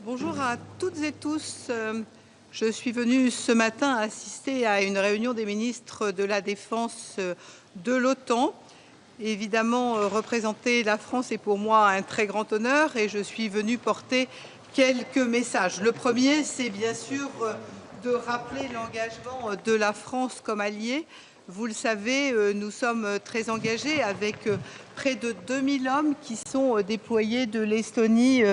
Bonjour à toutes et tous. Je suis venue ce matin assister à une réunion des ministres de la Défense de l'OTAN. Évidemment, représenter la France est pour moi un très grand honneur et je suis venue porter quelques messages. Le premier, c'est bien sûr de rappeler l'engagement de la France comme alliée. Vous le savez, nous sommes très engagés avec près de 2000 hommes qui sont déployés de l'Estonie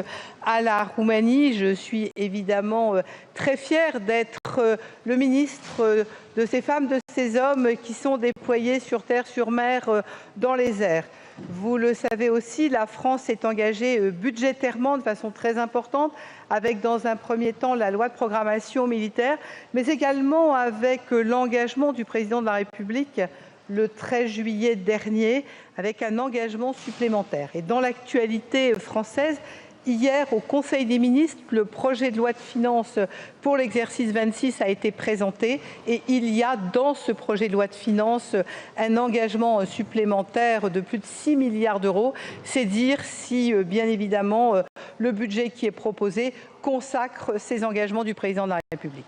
à la Roumanie. Je suis évidemment très fière d'être le ministre de ces femmes, de ces hommes qui sont déployés sur terre, sur mer, dans les airs. Vous le savez aussi, la France est engagée budgétairement de façon très importante, avec dans un premier temps la loi de programmation militaire, mais également avec l'engagement du président de la République le 13 juillet dernier, avec un engagement supplémentaire. Et dans l'actualité française, hier, au Conseil des ministres, le projet de loi de finances pour l'exercice 26 a été présenté et il y a dans ce projet de loi de finances un engagement supplémentaire de plus de 6 milliards d'euros. C'est dire si, bien évidemment, le budget qui est proposé consacre ces engagements du président de la République.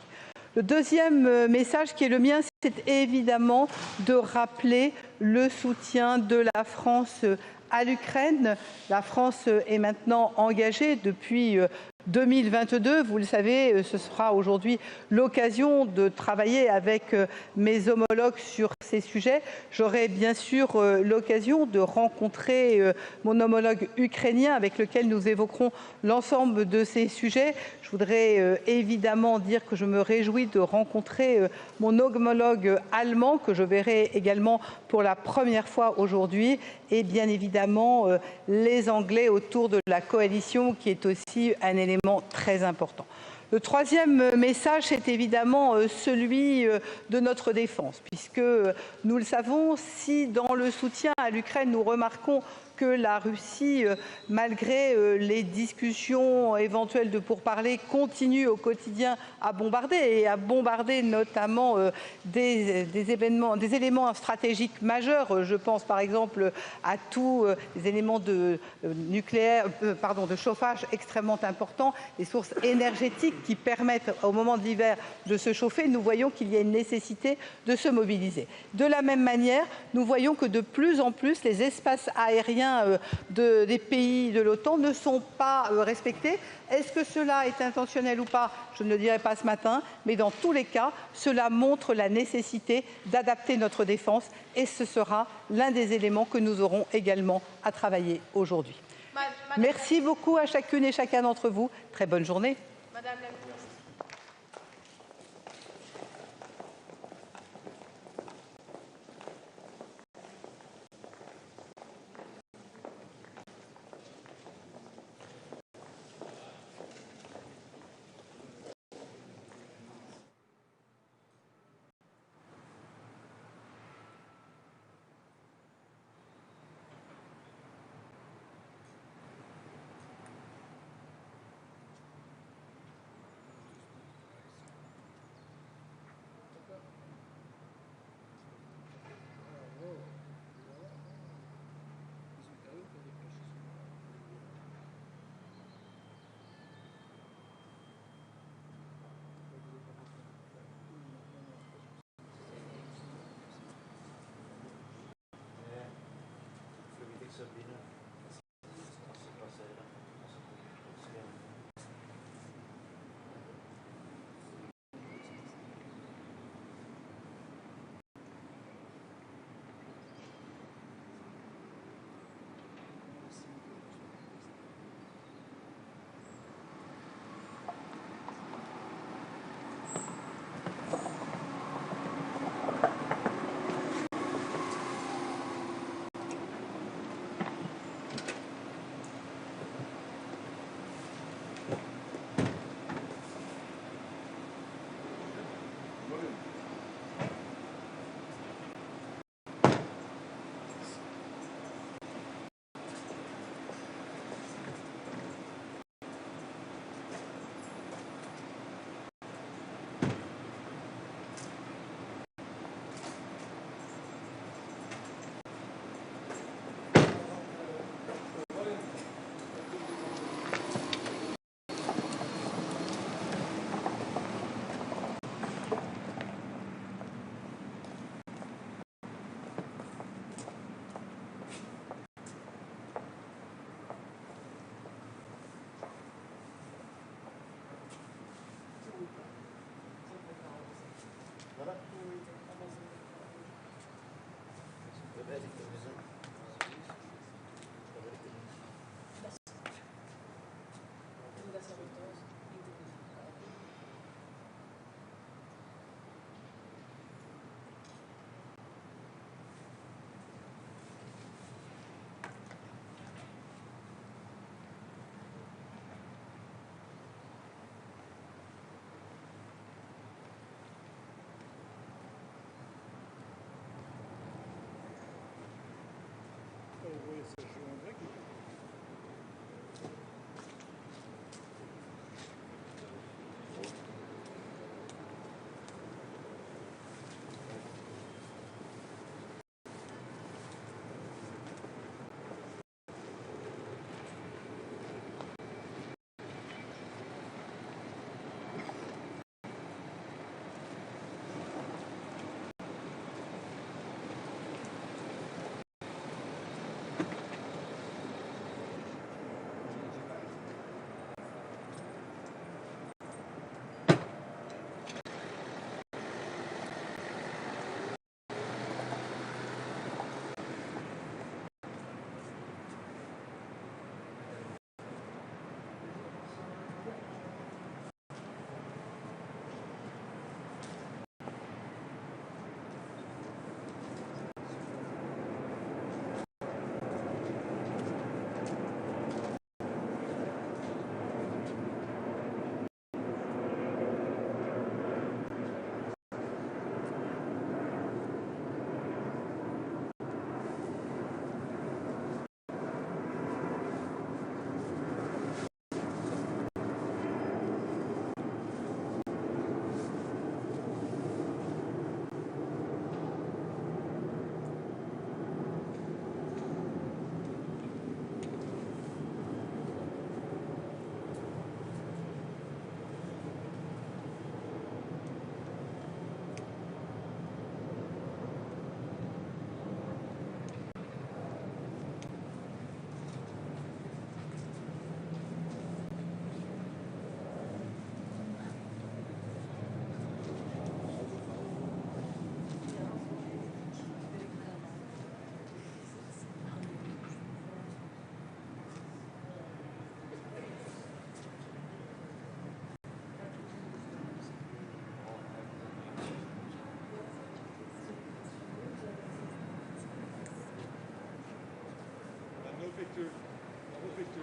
Le deuxième message qui est le mien, c'est évidemment de rappeler le soutien de la France à l'Ukraine. La France est maintenant engagée depuis 2022. Vous le savez, ce sera aujourd'hui l'occasion de travailler avec mes homologues sur ces sujets. J'aurai bien sûr l'occasion de rencontrer mon homologue ukrainien avec lequel nous évoquerons l'ensemble de ces sujets. Je voudrais évidemment dire que je me réjouis de rencontrer mon homologue allemand, que je verrai également pour la première fois aujourd'hui, et bien évidemment les Anglais autour de la coalition, qui est aussi un élément très important. Le troisième message, c'est évidemment celui de notre défense, puisque nous le savons, si dans le soutien à l'Ukraine, nous remarquons que la Russie, malgré les discussions éventuelles de pourparlers, continue au quotidien à bombarder notamment des éléments stratégiques majeurs. Je pense par exemple à tous les éléments de chauffage extrêmement importants, les sources énergétiques qui permettent au moment de l'hiver de se chauffer. Nous voyons qu'il y a une nécessité de se mobiliser. De la même manière, nous voyons que de plus en plus les espaces aériens des pays de l'OTAN ne sont pas respectés. Est-ce que cela est intentionnel ou pas? Je ne le dirai pas ce matin, mais dans tous les cas, cela montre la nécessité d'adapter notre défense et ce sera l'un des éléments que nous aurons également à travailler aujourd'hui. Merci beaucoup à chacune et chacun d'entre vous. Très bonne journée. Madame la ministre. respectueux. Respectueux.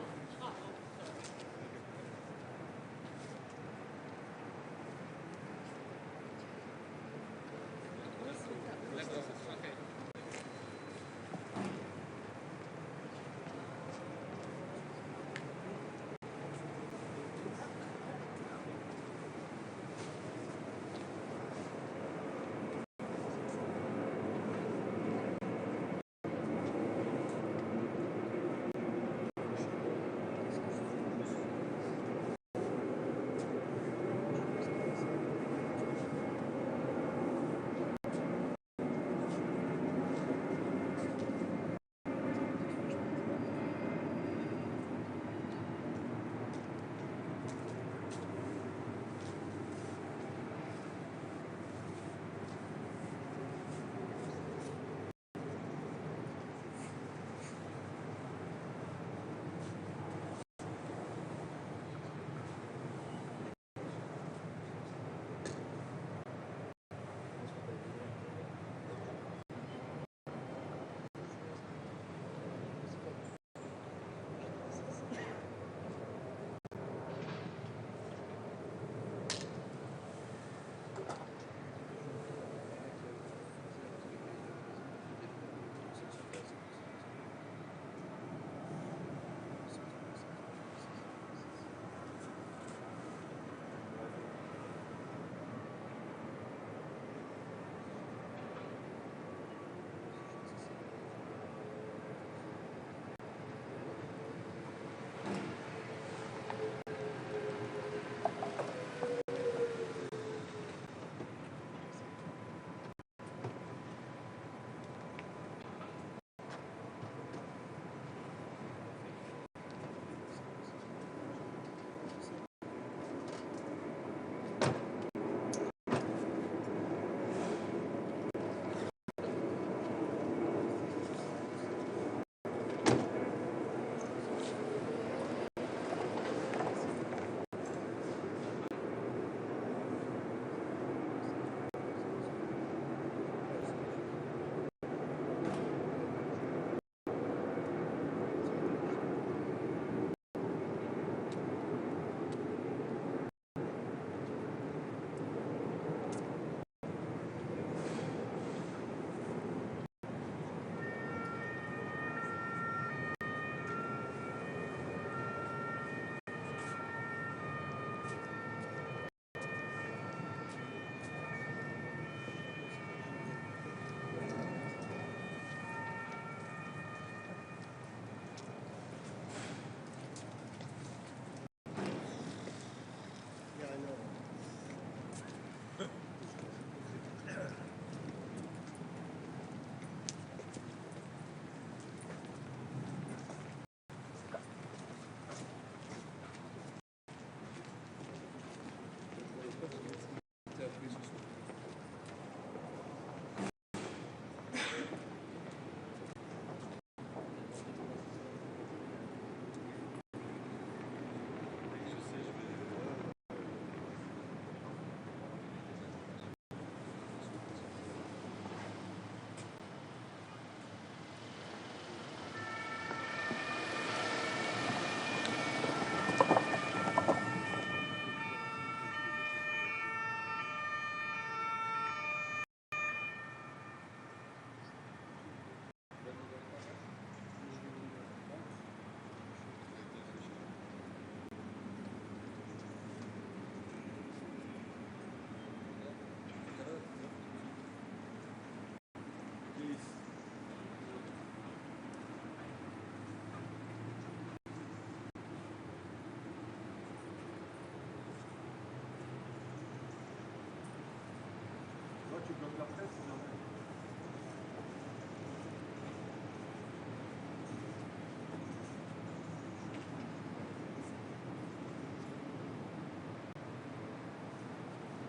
Tu bloques la presse,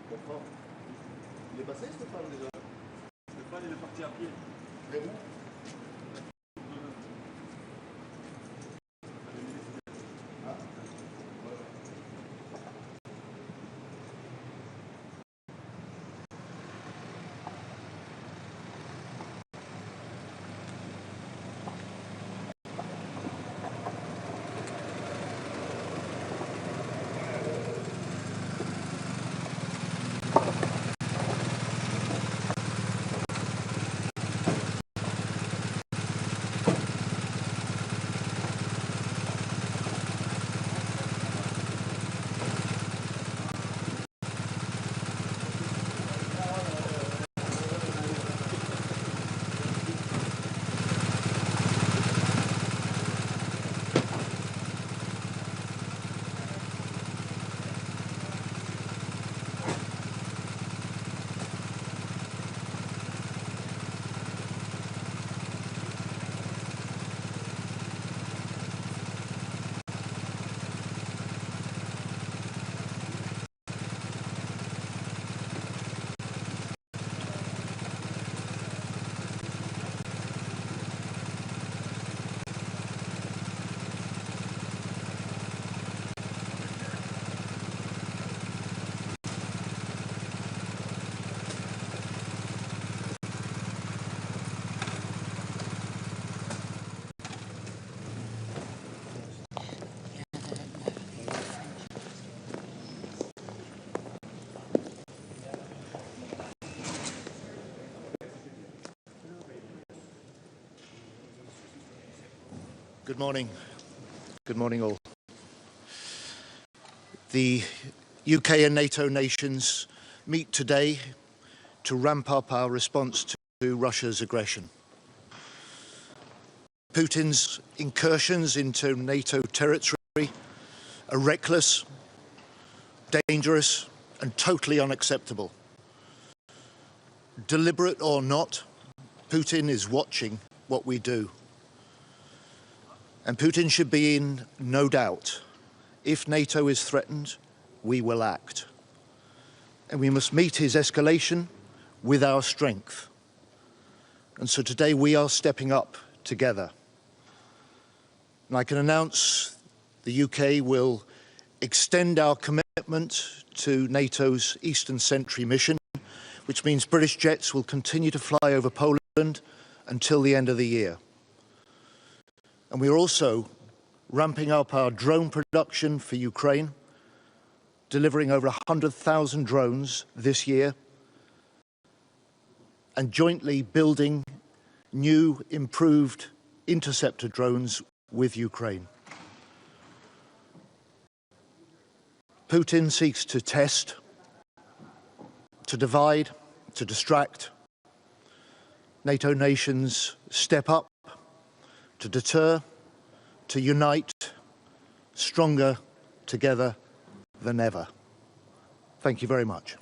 Comprends. Il est passé Stéphane déjà? Stéphane il est parti à pied. Mais où? Good morning. Good morning, all. The UK and NATO nations meet today to ramp up our response to Russia's aggression. Putin's incursions into NATO territory are reckless, dangerous, and totally unacceptable. Deliberate or not, Putin is watching what we do. And Putin should be in no doubt. If NATO is threatened, we will act. And we must meet his escalation with our strength. And so today we are stepping up together. And I can announce the UK will extend our commitment to NATO's Eastern Sentry mission, which means British jets will continue to fly over Poland until the end of the year. And we're also ramping up our drone production for Ukraine, delivering over 100,000 drones this year, and jointly building new, improved interceptor drones with Ukraine. Putin seeks to test, to divide, to distract. NATO nations step up to deter, to unite, stronger together than ever. Thank you very much.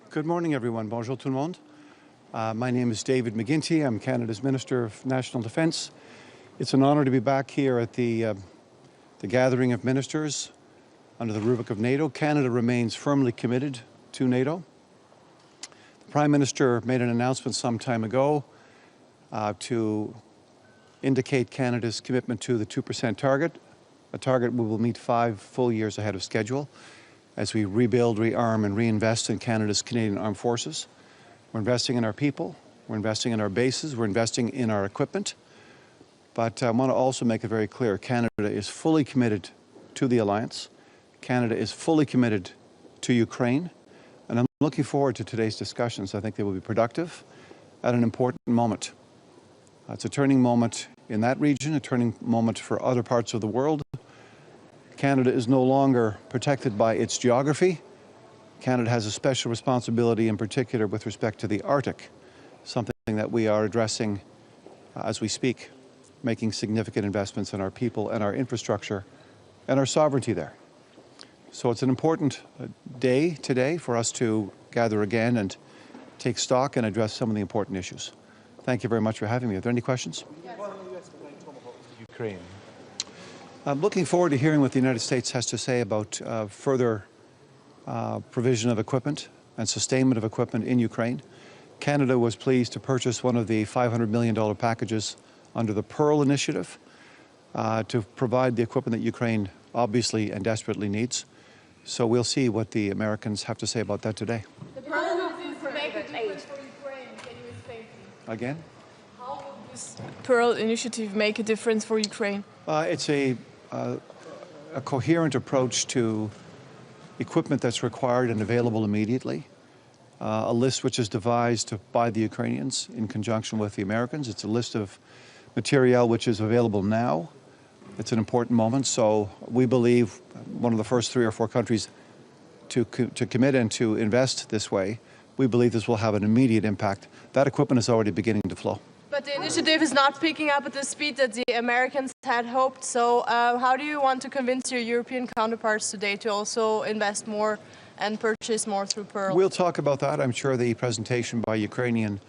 Good morning, everyone. Bonjour tout le monde. My name is David McGuinty. I'm Canada's Minister of National Defence. It's an honour to be back here at the gathering of ministers under the rubric of NATO. Canada remains firmly committed to NATO. The Prime Minister made an announcement some time ago to indicate Canada's commitment to the 2% target, a target we will meet 5 full years ahead of schedule as we rebuild, rearm and reinvest in Canada's Canadian Armed Forces. We're investing in our people, we're investing in our bases, we're investing in our equipment. But I want to also make it very clear, Canada is fully committed to the alliance. Canada is fully committed to Ukraine. And I'm looking forward to today's discussions. I think they will be productive at an important moment. It's a turning moment in that region, a turning moment for other parts of the world. Canada is no longer protected by its geography. Canada has a special responsibility in particular with respect to the Arctic, something that we are addressing as we speak, making significant investments in our people and our infrastructure and our sovereignty there. So it's an important day today for us to gather again and take stock and address some of the important issues. Thank you very much for having me. Are there any questions? Ukraine. I'm looking forward to hearing what the United States has to say about further provision of equipment and sustainment of equipment in Ukraine. Canada was pleased to purchase one of the $500 million packages under the Pearl Initiative to provide the equipment that Ukraine obviously and desperately needs. So we'll see what the Americans have to say about that today. The Pearl Initiative will make a difference for Ukraine. Can you explain, please? Again? How will this Pearl Initiative make a difference for Ukraine? It's a coherent approach to equipment that's required and available immediately. A list which is devised by the Ukrainians in conjunction with the Americans. It's a list of material which is available now. It's an important moment, so we believe one of the first 3 or 4 countries to commit and to invest this way. We believe this will have an immediate impact. That equipment is already beginning to flow. But the initiative is not picking up at the speed that the Americans had hoped. So how do you want to convince your European counterparts today to also invest more and purchase more through Pearl? We'll talk about that. I'm sure the presentation by Ukrainian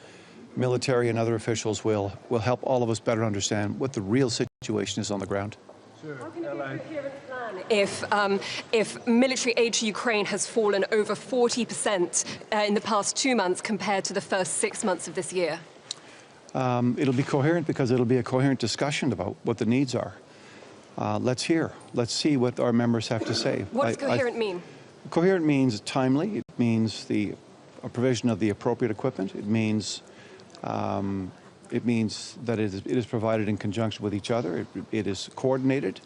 military and other officials will help all of us better understand what the real situation is on the ground. Sure. How can you give a coherent plan if military aid to Ukraine has fallen over 40% in the past 2 months compared to the first 6 months of this year? It'll be coherent because it'll be a coherent discussion about what the needs are. Let's see what our members have to say. What does coherent mean? Coherent means timely. It means the provision of the appropriate equipment. It means that it is provided in conjunction with each other. It is coordinated.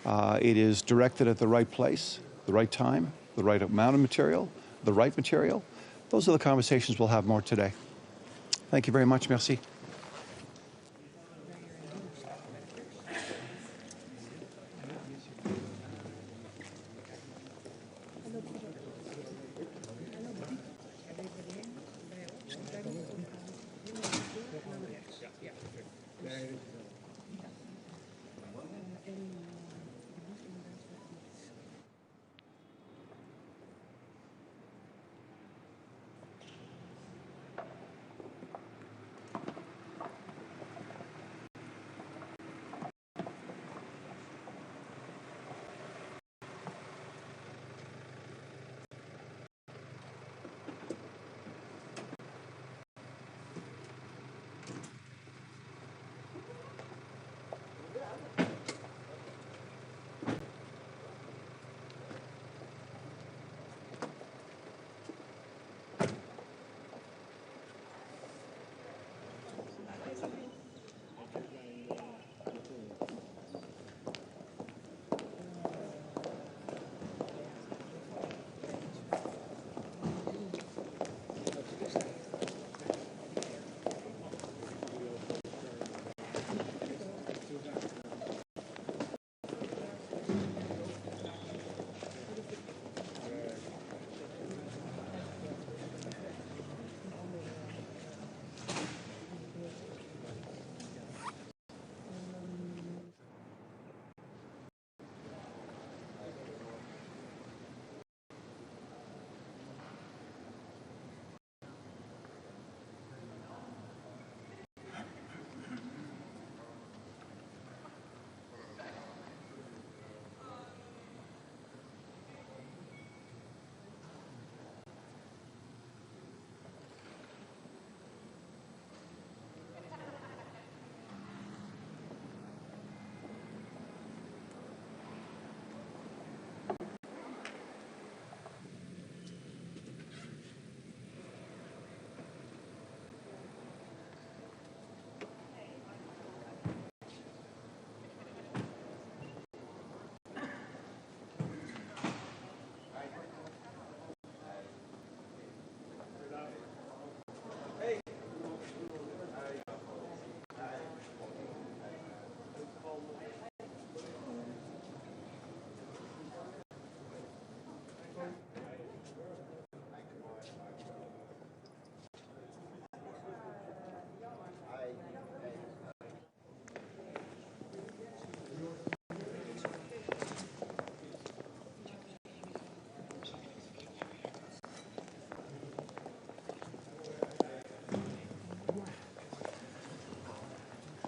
It is directed at the right place, the right time, the right amount of material, the right material. Those are the conversations we'll have more today. Thank you very much. Merci.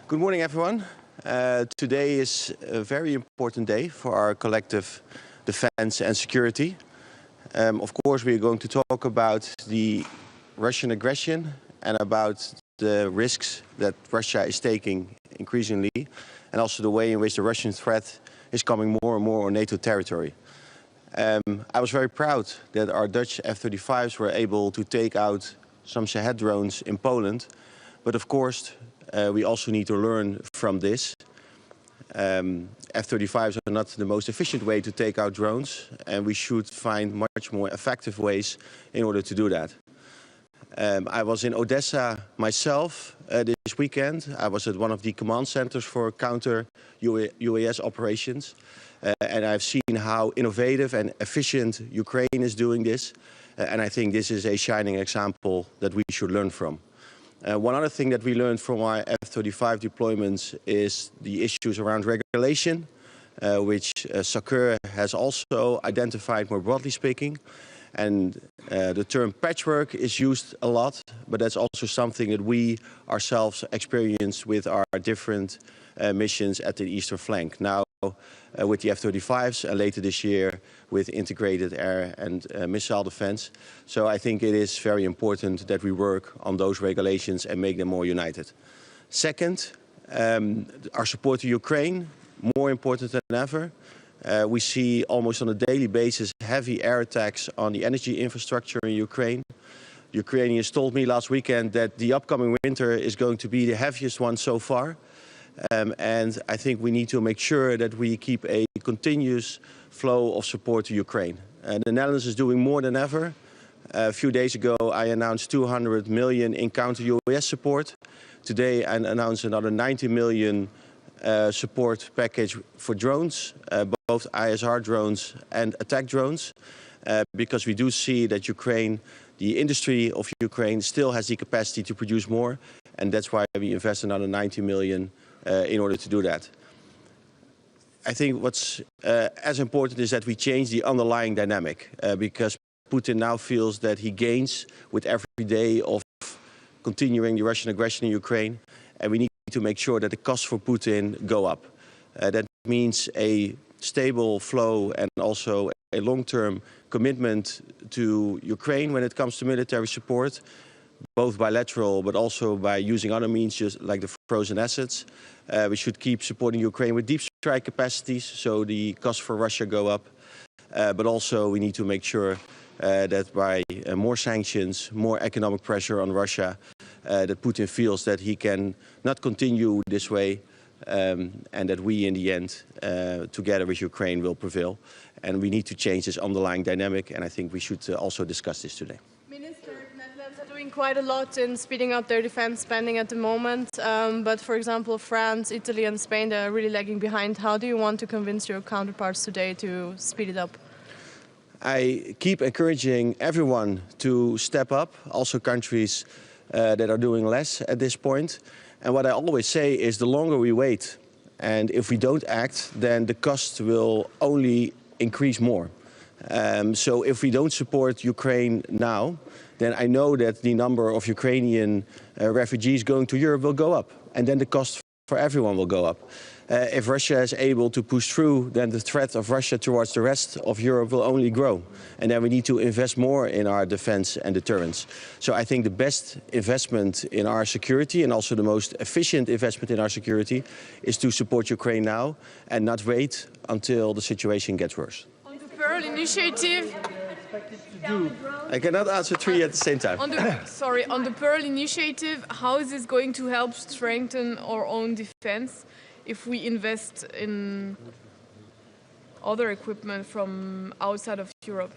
Good morning, everyone. Today is a very important day for our collective defense and security. Of course, we are going to talk about the Russian aggression and about the risks that Russia is taking increasingly, and also the way in which the Russian threat is coming more and more on NATO territory. I was very proud that our Dutch F-35s were able to take out some Shahed drones in Poland, but of course we also need to learn from this. F-35s are not the most efficient way to take out drones, and we should find much more effective ways in order to do that. I was in Odessa myself this weekend. I was at one of the command centers for counter-UAS operations, and I've seen how innovative and efficient Ukraine is doing this, and I think this is a shining example that we should learn from. One other thing that we learned from our F-35 deployments is the issues around regulation, which SACEUR has also identified more broadly speaking. And the term patchwork is used a lot, but that's also something that we ourselves experience with our different missions at the eastern flank. Now, with the F-35s, and later this year with integrated air and missile defense. So I think it is very important that we work on those regulations and make them more united. Second, our support to Ukraine, more important than ever. We see almost on a daily basis heavy air attacks on the energy infrastructure in Ukraine. The Ukrainians told me last weekend that the upcoming winter is going to be the heaviest one so far. And I think we need to make sure that we keep a continuous flow of support to Ukraine. The Netherlands is doing more than ever. A few days ago I announced 200 million in counter-UAS support. Today I announced another 90 million support package for drones, both ISR drones and attack drones, because we do see that Ukraine, the industry of Ukraine, still has the capacity to produce more, and that's why we invest another 90 million in order to do that. I think what's as important is that we change the underlying dynamic, because Putin now feels that he gains with every day of continuing the Russian aggression in Ukraine, and we need to make sure that the costs for Putin go up. That means a stable flow and also a long-term commitment to Ukraine when it comes to military support, both bilateral but also by using other means, just like the frozen assets. We should keep supporting Ukraine with deep strike capacities, so the costs for Russia go up. But also we need to make sure that by more sanctions, more economic pressure on Russia, that Putin feels that he can not continue this way, and that we in the end, together with Ukraine, will prevail. And we need to change this underlying dynamic, and I think we should also discuss this today. Minister, Netherlands are doing quite a lot in speeding up their defense spending at the moment, but for example France, Italy and Spain, they're really lagging behind. How do you want to convince your counterparts today to speed it up? I keep encouraging everyone to step up, also countries that are doing less at this point. And what I always say is the longer we wait, and if we don't act, then the cost will only increase more. So if we don't support Ukraine now, then I know that the number of Ukrainian refugees going to Europe will go up, and then the cost for everyone will go up. If Russia is able to push through, then the threat of Russia towards the rest of Europe will only grow. And then we need to invest more in our defense and deterrence. So I think the best investment in our security, and also the most efficient investment in our security, is to support Ukraine now and not wait until the situation gets worse. On the Pearl Initiative, I cannot answer three at the same time. on the Pearl Initiative, how is this going to help strengthen our own defense if we invest in other equipment from outside of Europe?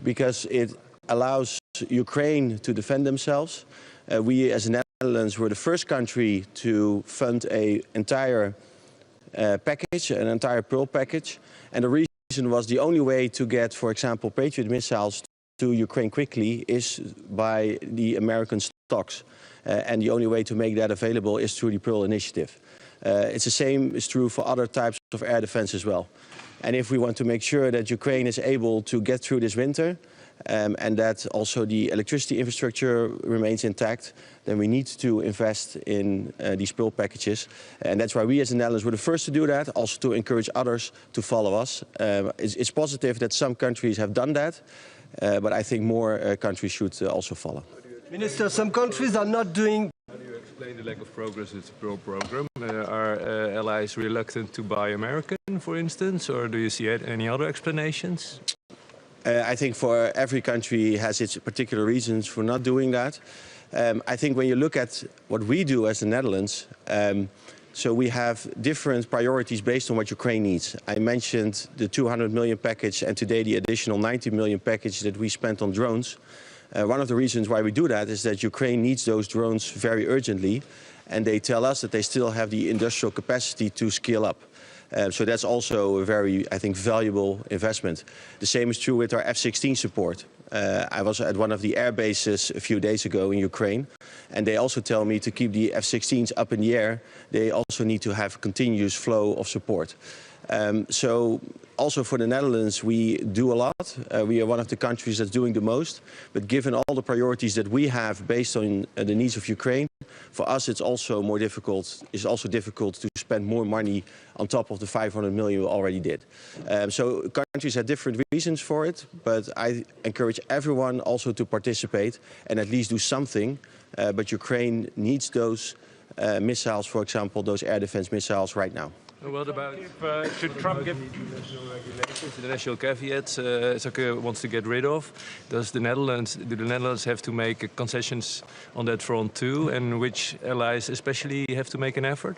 Because it allows Ukraine to defend themselves. We as the Netherlands were the first country to fund an entire package, an entire Pearl package. And the reason was the only way to get, for example, Patriot missiles to Ukraine quickly is by the American stocks. And the only way to make that available is through the Pearl Initiative. It's the same is true for other types of air defense as well. And if we want to make sure that Ukraine is able to get through this winter, and that also the electricity infrastructure remains intact, then we need to invest in these Pearl packages. And that's why we as the Netherlands were the first to do that, also to encourage others to follow us. It's positive that some countries have done that, but I think more countries should also follow. Minister, some countries are not doing. How do you explain the lack of progress with the Pearl program? Are allies reluctant to buy American, for instance, or do you see any other explanations? I think for every country has its particular reasons for not doing that. I think when you look at what we do as the Netherlands, so we have different priorities based on what Ukraine needs. I mentioned the 200 million package and today the additional 90 million package that we spent on drones. One of the reasons why we do that is that Ukraine needs those drones very urgently, and they tell us that they still have the industrial capacity to scale up. So that's also a very, I think, valuable investment. The same is true with our F-16 support. I was at one of the air bases a few days ago in Ukraine, and they also tell me to keep the F-16s up in the air, they also need to have a continuous flow of support. So also for the Netherlands, we do a lot. We are one of the countries that's doing the most. But given all the priorities that we have based on the needs of Ukraine, for us it's also more difficult. It's also difficult to spend more money on top of the 500 million we already did. So countries have different reasons for it. But I encourage everyone also to participate and at least do something. But Ukraine needs those missiles, for example, those air defense missiles right now. What about should Trump give international regulations, international caveats Zucker wants to get rid of? Do the Netherlands have to make concessions on that front too? And which allies especially have to make an effort?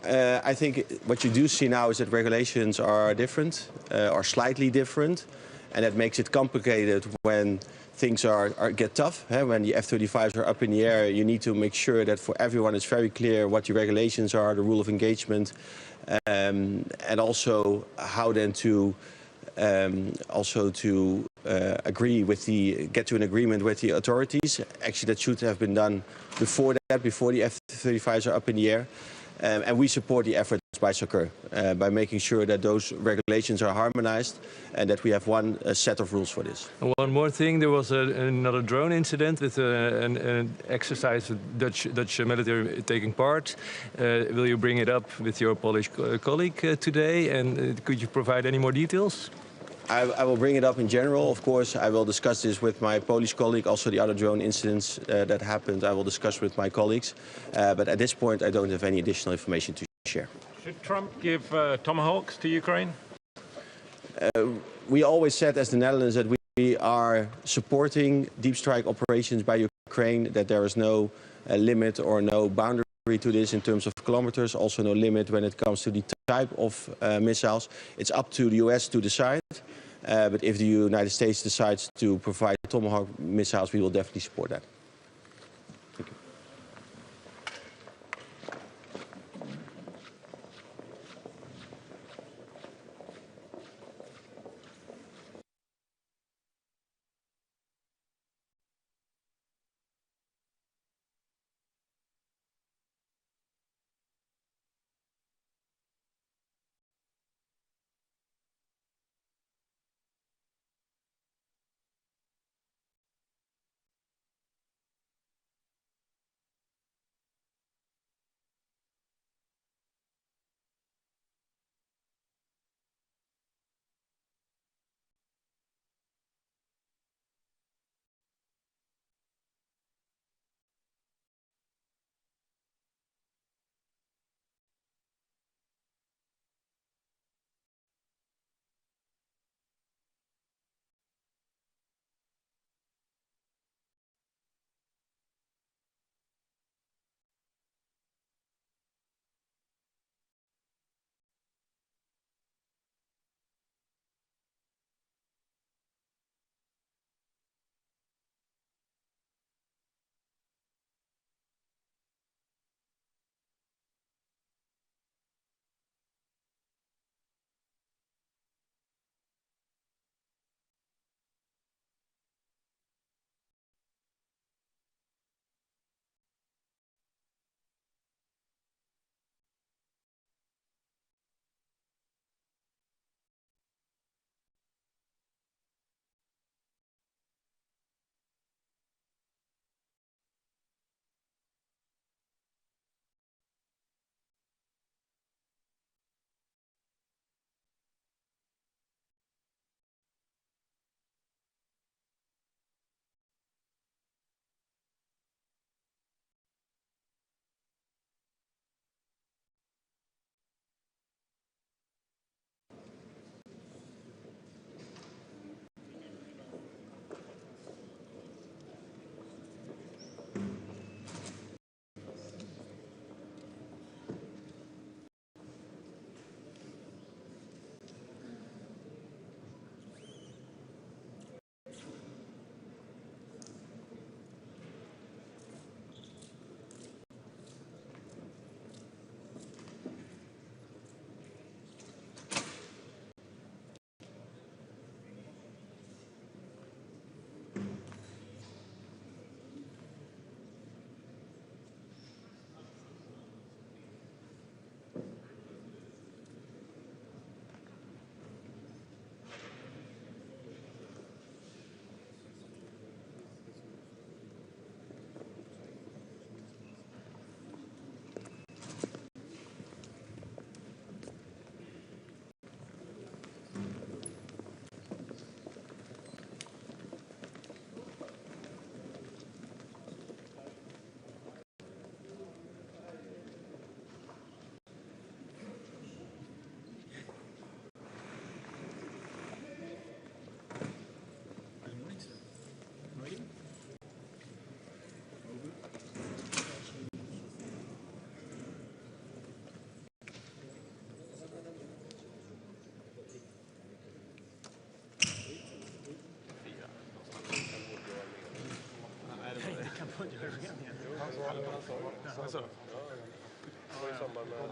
I think what you do see now is that regulations are different, or slightly different. And that makes it complicated when things get tough. When the F-35s are up in the air, you need to make sure that for everyone it's very clear what the regulations are, the rule of engagement, and also how then to get to an agreement with the authorities. Actually, that should have been done before the F-35s are up in the air. And we support the efforts by Zucker by making sure that those regulations are harmonized and that we have one set of rules for this. One more thing, there was another drone incident with an exercise with Dutch military taking part. Will you bring it up with your Polish colleague today? And could you provide any more details? I will bring it up in general. Of course, I will discuss this with my Polish colleague. Also, the other drone incidents that happened, I will discuss with my colleagues. But at this point, I don't have any additional information to share. Should Trump give Tomahawks to Ukraine? We always said as the Netherlands that we are supporting deep strike operations by Ukraine, that there is no limit or no boundary to this in terms of kilometers, also no limit when it comes to the type of missiles. It's up to the US to decide. But if the United States decides to provide Tomahawk missiles, we will definitely support that. Thank you.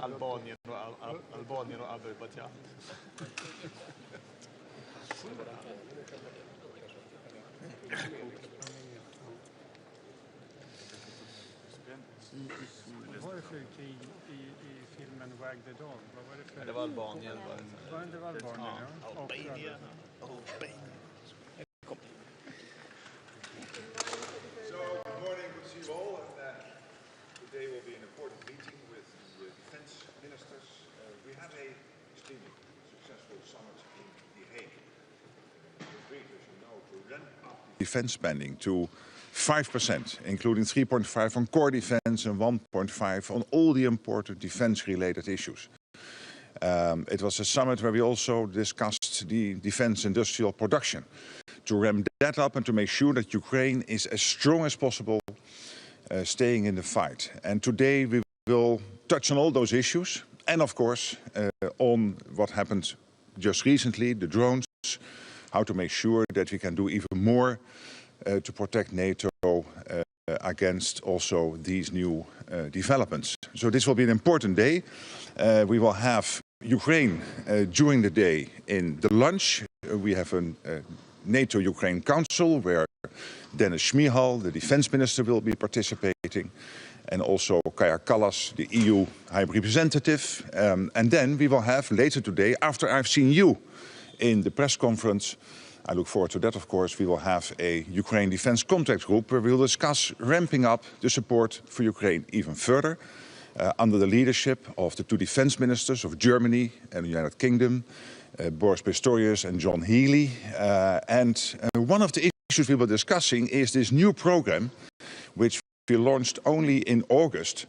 Albanien och Azerbaijan. Varför i filmen Wag the Dog? Vad var det för? Det var Albanien. Det var Albanien, ja. Albania. So, good morning, good to see you all. And, today will be an important meeting with the defense ministers. We had a extremely successful summit in The Hague. We agreed, as you know, to ramp up defense spending to 5%, including 3.5 on core defense and 1.5 on all the important defense-related issues. It was a summit where we also discussed the defense industrial production, to ramp that up and to make sure that Ukraine is as strong as possible, staying in the fight. And today we will touch on all those issues and, of course, on what happened just recently, the drones, how to make sure that we can do even more to protect NATO against also these new developments. So this will be an important day. We will have Ukraine during the day in the lunch. We have a NATO-Ukraine Council where Dennis Shmihal, the defense minister, will be participating. And also Kaja Kallas, the EU High Representative. And then we will have later today, after I've seen you in the press conference, I look forward to that, of course, we will have a Ukraine Defense Contact Group where we will discuss ramping up the support for Ukraine even further under the leadership of the two defense ministers of Germany and the United Kingdom, Boris Pistorius and John Healey. One of the issues we were discussing is this new program, which we launched only in August,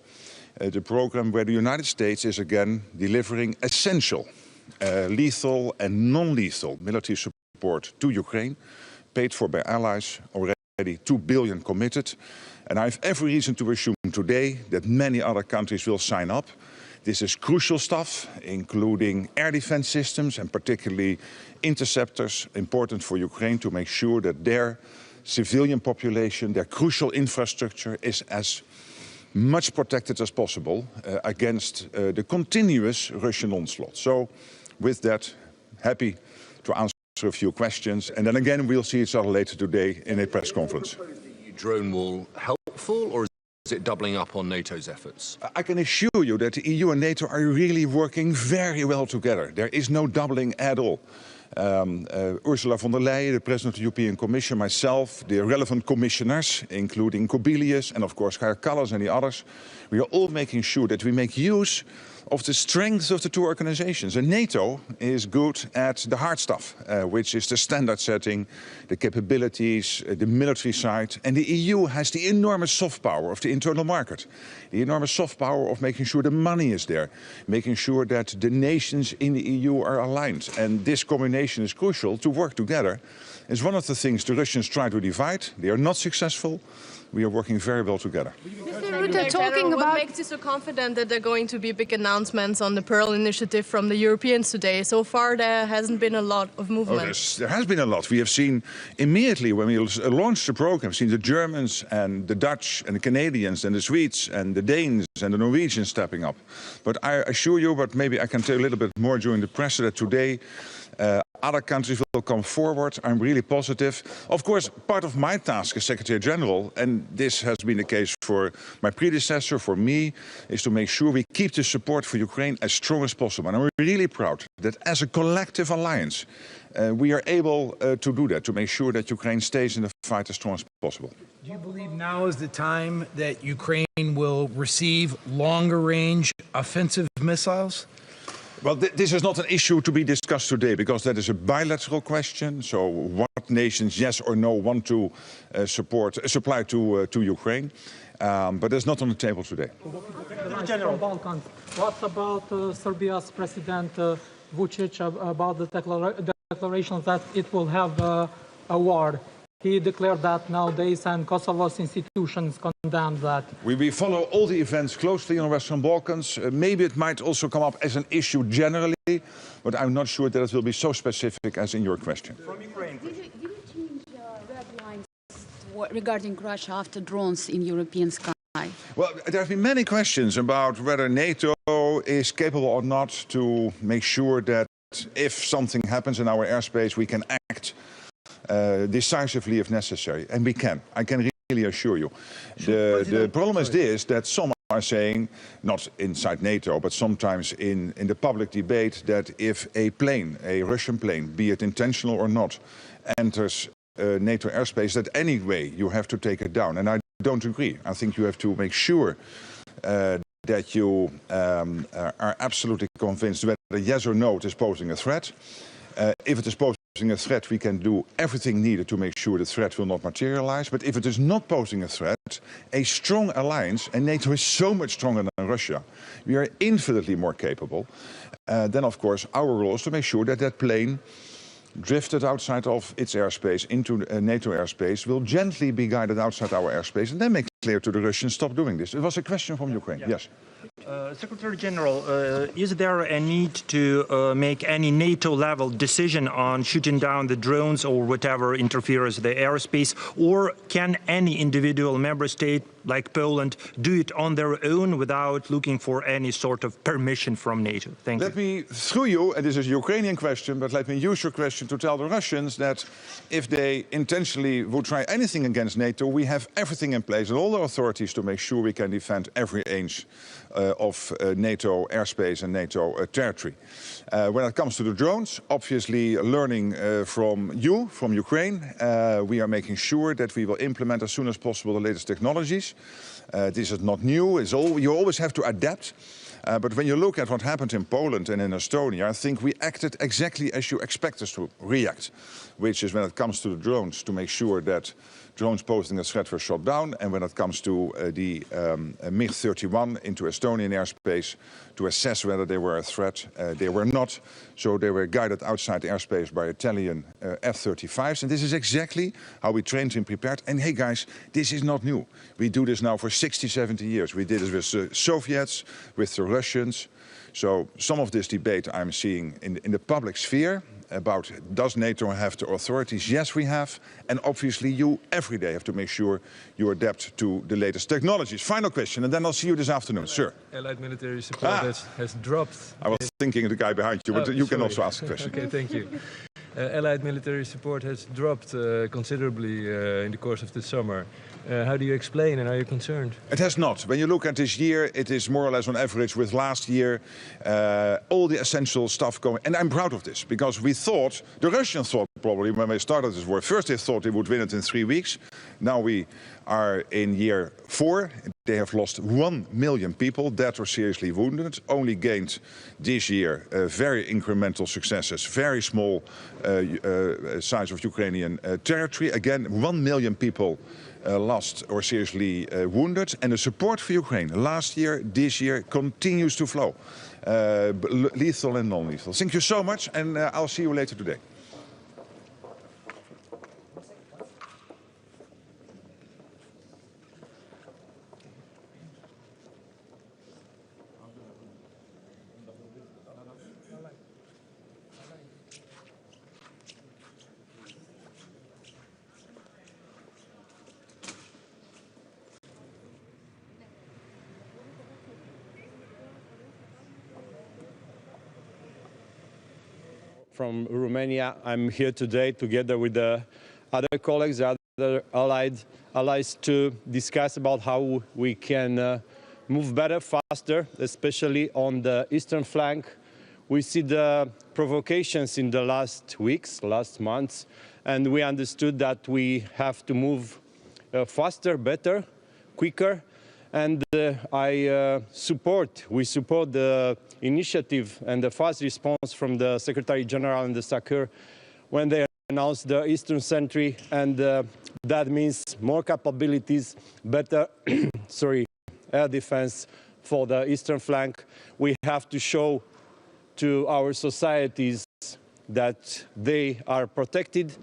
the program where the United States is again delivering essential, lethal and non-lethal military support to Ukraine, paid for by allies, already 2 billion committed. And I have every reason to assume today that many other countries will sign up. This is crucial stuff, including air defense systems and particularly interceptors, important for Ukraine to make sure that their civilian population, their crucial infrastructure is as much protected as possible against the continuous Russian onslaught. So with that, happy to answer a few questions, and then again we'll see each other later today in a press conference. Is the drone wall helpful, or is it doubling up on NATO's efforts? I can assure you that the EU and NATO are really working very well together. There is no doubling at all. Ursula von der Leyen, the President of the European Commission, myself, the relevant commissioners, including Kubilius and of course Kaja Kallas and the others, we are all making sure that we make use of the strengths of the two organizations. And NATO is good at the hard stuff, which is the standard setting, the capabilities, the military side. And the EU has the enormous soft power of the internal market, the enormous soft power of making sure the money is there, making sure that the nations in the EU are aligned. And this combination is crucial to work together. It's one of the things the Russians try to divide. They are not successful. We are working very well together. Mr. Rutte, talking about what makes you so confident that there are going to be big announcements on the Pearl Initiative from the Europeans today? So far, there hasn't been a lot of movement. There has been a lot. We have seen immediately when we launched the program, seen the Germans and the Dutch and the Canadians and the Swedes and the Danes and the Norwegians stepping up. But I assure you, but maybe I can tell you a little bit more during the press, that today other countries will come forward. I'm really positive. Of course, part of my task as Secretary General, and this has been the case for my predecessor, for me, is to make sure we keep the support for Ukraine as strong as possible. And I'm really proud that as a collective alliance, we are able to do that, to make sure that Ukraine stays in the fight as strong as possible. Do you believe now is the time that Ukraine will receive longer-range offensive missiles? Well, this is not an issue to be discussed today, because that is a bilateral question. So what nations, yes or no, want to supply to Ukraine. But it's not on the table today. From Balkans. What about Serbia's President Vucic about the declaration that it will have a war? He declared that nowadays, and Kosovo's institutions condemn that. We follow all the events closely in the Western Balkans. Maybe it might also come up as an issue generally, but I'm not sure that it will be so specific as in your question. From Ukraine. Did you change red lines regarding Russia after drones in European sky? Well, there have been many questions about whether NATO is capable or not to make sure that if something happens in our airspace, we can act decisively if necessary. And we can. I can really assure you. The problem is this, that some are saying, not inside NATO, but sometimes in the public debate, that if a plane, a Russian plane, be it intentional or not, enters NATO airspace, that anyway you have to take it down. And I don't agree. I think you have to make sure that you are absolutely convinced whether yes or no it is posing a threat. If it is posing a threat, we can do everything needed to make sure the threat will not materialize. But if it is not posing a threat, a strong alliance, and NATO is so much stronger than Russia, we are infinitely more capable. Then, of course, our role is to make sure that that plane drifted outside of its airspace into NATO airspace will gently be guided outside our airspace and then make clear to the Russians, stop doing this. It was a question from Ukraine. Yeah. Yes. Secretary General, is there a need to make any NATO-level decision on shooting down the drones or whatever interferes with the airspace, or can any individual member state like Poland do it on their own without looking for any sort of permission from NATO? Thank you. Let me, through you, and this is a Ukrainian question, but let me use your question to tell the Russians that if they intentionally would try anything against NATO, we have everything in place and all the authorities to make sure we can defend every inch of NATO airspace and NATO territory. When it comes to the drones, obviously learning from you, from Ukraine, we are making sure that we will implement as soon as possible the latest technologies. This is not new. You always have to adapt. But when you look at what happened in Poland and in Estonia, I think we acted exactly as you expect us to react, which is when it comes to the drones, to make sure that drones posing a threat were shot down, and when it comes to the MiG-31 into Estonian airspace, to assess whether they were a threat. They were not, so they were guided outside airspace by Italian F-35s, and this is exactly how we trained and prepared. And hey guys, this is not new. We do this now for 60, 70 years. We did it with the Soviets, with the Russians. So some of this debate I'm seeing in the public sphere about does NATO have the authorities? Yes, we have. And obviously you every day have to make sure you adapt to the latest technologies. Final question, and then I'll see you this afternoon. Sir. Allied military support has dropped. I was thinking of the guy behind you, but you can also ask a question. Okay, thank you. Allied military support has dropped considerably in the course of the summer. How do you explain, and are you concerned? It has not. When you look at this year, it is more or less on average with last year. All the essential stuff going, and I'm proud of this, because we thought, the Russians thought probably when they started this war, first they thought they would win it in 3 weeks. Now we are in year 4. They have lost 1 million people, dead or seriously wounded. Only gained this year very incremental successes, very small size of Ukrainian territory. Again, 1 million people lost or seriously wounded. And the support for Ukraine last year, this year, continues to flow. Lethal and non-lethal. Thank you so much, and I'll see you later today. From Romania, I'm here today together with the other colleagues, other allies, to discuss about how we can move better, faster, especially on the eastern flank. We see the provocations in the last weeks, last months, and we understood that we have to move faster, better, quicker. And we support the initiative and the fast response from the Secretary General and the SACEUR when they announced the Eastern Sentry, and that means more capabilities, better air defense for the eastern flank. We have to show to our societies that they are protected,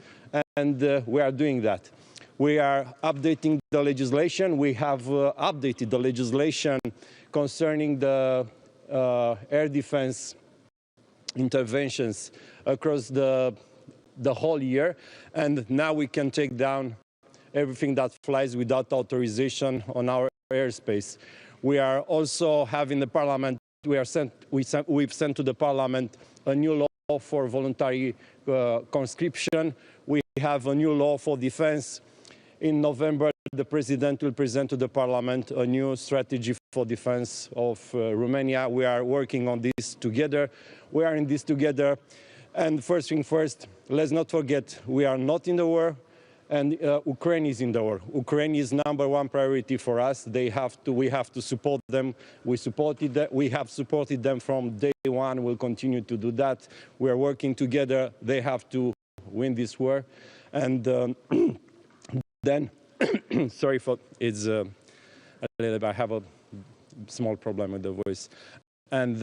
and we are doing that. We are updating the legislation. We have updated the legislation concerning the air defense interventions across the whole year. And now we can take down everything that flies without authorization on our airspace. We are also having the Parliament, we've sent to the Parliament a new law for voluntary conscription. We have a new law for defense. In November, the President will present to the Parliament a new strategy for defense of Romania. We are working on this together. We are in this together. And first thing first, let's not forget, we are not in the war, and Ukraine is in the war. Ukraine is #1 priority for us. We have to support them. We have supported them from day one. We'll continue to do that. We are working together. They have to win this war. And then, sorry for it's a little bit, I have a small problem with the voice. And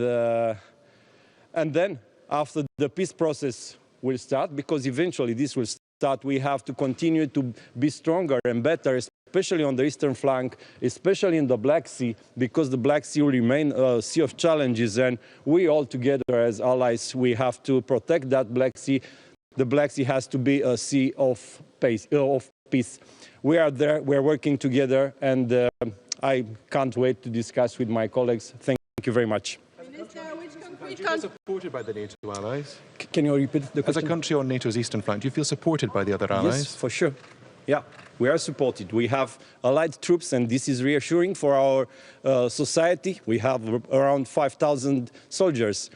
then after the peace process will start, because eventually this will start, we have to continue to be stronger and better, especially on the eastern flank, especially in the Black Sea, because the Black Sea will remain a sea of challenges, and we all together as allies, we have to protect that Black Sea. The Black Sea has to be a sea of peace. We are there, we are working together, and I can't wait to discuss with my colleagues. Thank you very much. Do you feel supported by the NATO allies? Can you repeat the question? As a country on NATO's eastern flank, do you feel supported by the other allies? Yes, for sure. Yeah, we are supported. We have allied troops, and this is reassuring for our society. We have around 5,000 soldiers,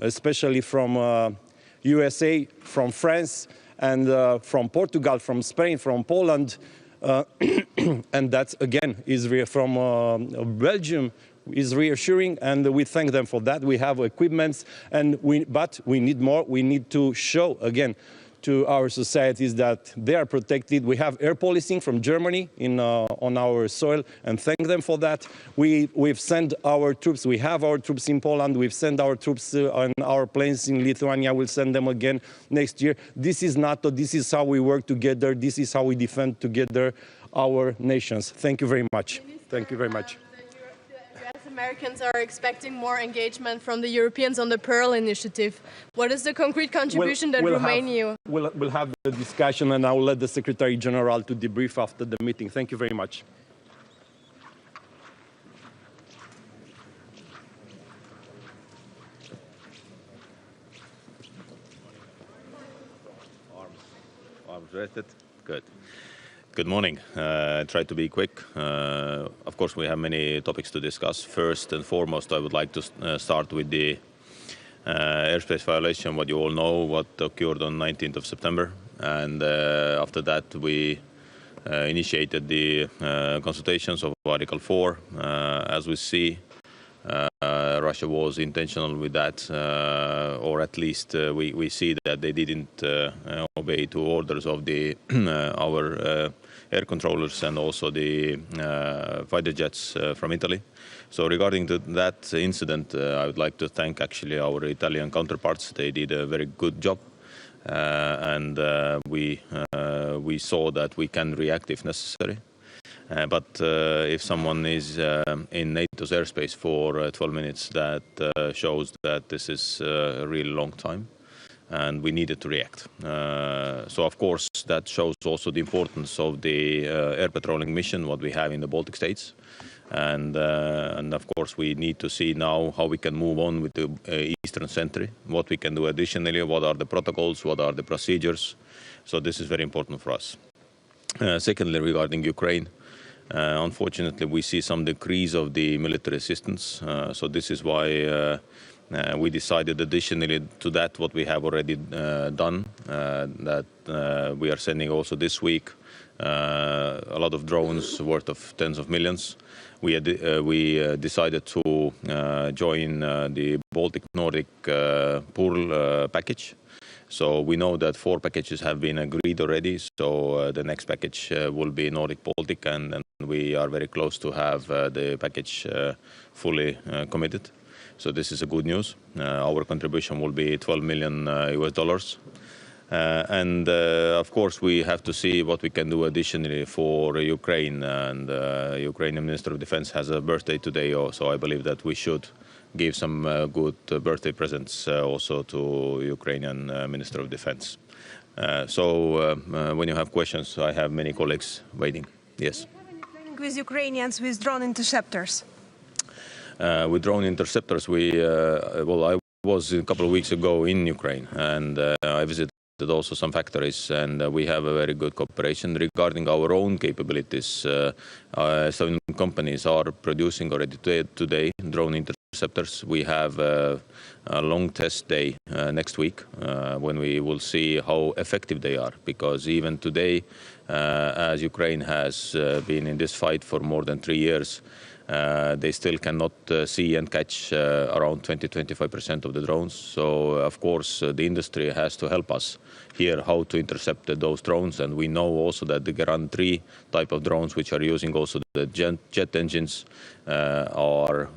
especially from USA, from France, and from Portugal, from Spain, from Poland, and that again is from Belgium. Is reassuring, and we thank them for that. We have equipments, but we need more. We need to show again to our societies that they are protected. We have air policing from Germany on our soil, and thank them for that. We've sent our troops. We have our troops in Poland. We've sent our troops on our planes in Lithuania. We'll send them again next year. This is NATO. This is how we work together. This is how we defend together our nations. Thank you very much. Thank you very much. Americans are expecting more engagement from the Europeans on the Pearl Initiative. What is the concrete contribution that Romania... We'll have the discussion, and I'll let the Secretary General to debrief after the meeting. Thank you very much. Arms rested. Good. Good morning. Try to be quick. Of course, we have many topics to discuss. First and foremost, I would like to start with the airspace violation. What you all know, what occurred on 19th of September. And after that, we initiated the consultations of Article 4. As we see, Russia was intentional with that, or at least we see that they didn't obey to orders of the our air controllers and also the fighter jets from Italy. So regarding that incident, I would like to thank actually our Italian counterparts. They did a very good job, and we saw that we can react if necessary. But if someone is in NATO's airspace for 12 minutes, that shows that this is a really long time, and we needed to react. So, of course, that shows also the importance of the air patrolling mission, what we have in the Baltic states. And of course, we need to see now how we can move on with the Eastern Sentry, what we can do additionally, what are the protocols, what are the procedures. So this is very important for us. Secondly, regarding Ukraine, unfortunately, we see some decrease of the military assistance. So this is why we decided additionally to that what we have already done, that we are sending also this week a lot of drones worth of tens of millions. We decided to join the Baltic-Nordic pool package. So we know that 4 packages have been agreed already. So the next package will be Nordic-Baltic, and we are very close to have the package fully committed. So this is a good news. Our contribution will be $12 million US. And of course, we have to see what we can do additionally for Ukraine. And Ukrainian Minister of Defense has a birthday today, so I believe that we should give some good birthday presents also to Ukrainian Minister of Defense. When you have questions, I have many colleagues waiting. Yes. With Ukrainians with drone interceptors? With drone interceptors, I was a couple of weeks ago in Ukraine, and I visited also some factories, and we have a very good cooperation regarding our own capabilities. Some companies are producing already today drone interceptors. We have a long test day next week when we will see how effective they are, because even today, as Ukraine has been in this fight for more than 3 years, they still cannot see and catch around 20-25% of the drones. So, of course, the industry has to help us here how to intercept those drones. And we know also that the Garand 3 type of drones, which are using also the jet engines, are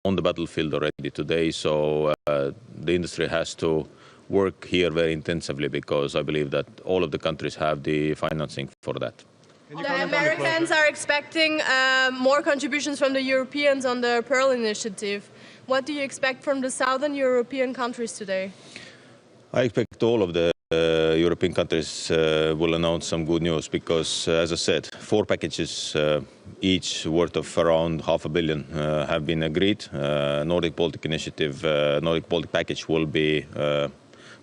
on the battlefield already today. So the industry has to work here very intensively, because I believe that all of the countries have the financing for that. The Americans are expecting more contributions from the Europeans on the Pearl Initiative. What do you expect from the southern European countries today? I expect all of the European countries will announce some good news, because, as I said, 4 packages, each worth of around $500 million, have been agreed. Nordic-Baltic Initiative, Nordic-Baltic package will be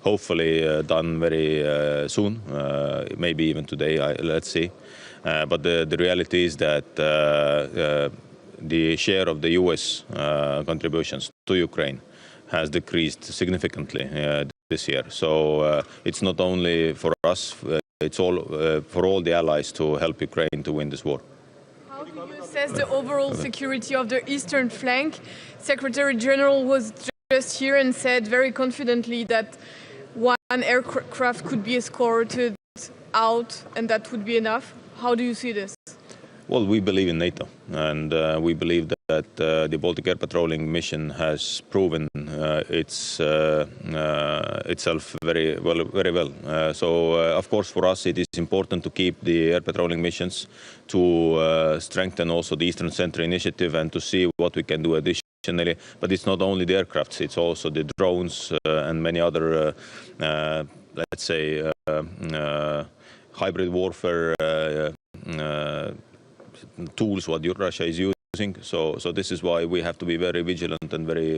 hopefully done very soon, maybe even today. Let's see. But the reality is that the share of the US contributions to Ukraine has decreased significantly this year. So it's not only for us, it's all for all the allies to help Ukraine to win this war. How do you assess the overall security of the eastern flank? Secretary General was just here and said very confidently that one aircraft could be escorted out and that would be enough. How do you see this? Well, we believe in NATO, and we believe that the Baltic Air Patrolling mission has proven itself very well. Of course, for us, it is important to keep the air patrolling missions, to strengthen also the Eastern Centre Initiative, and to see what we can do additionally. But it's not only the aircrafts; it's also the drones and many other, let's say, hybrid warfare tools what Russia is using. So this is why we have to be very vigilant and very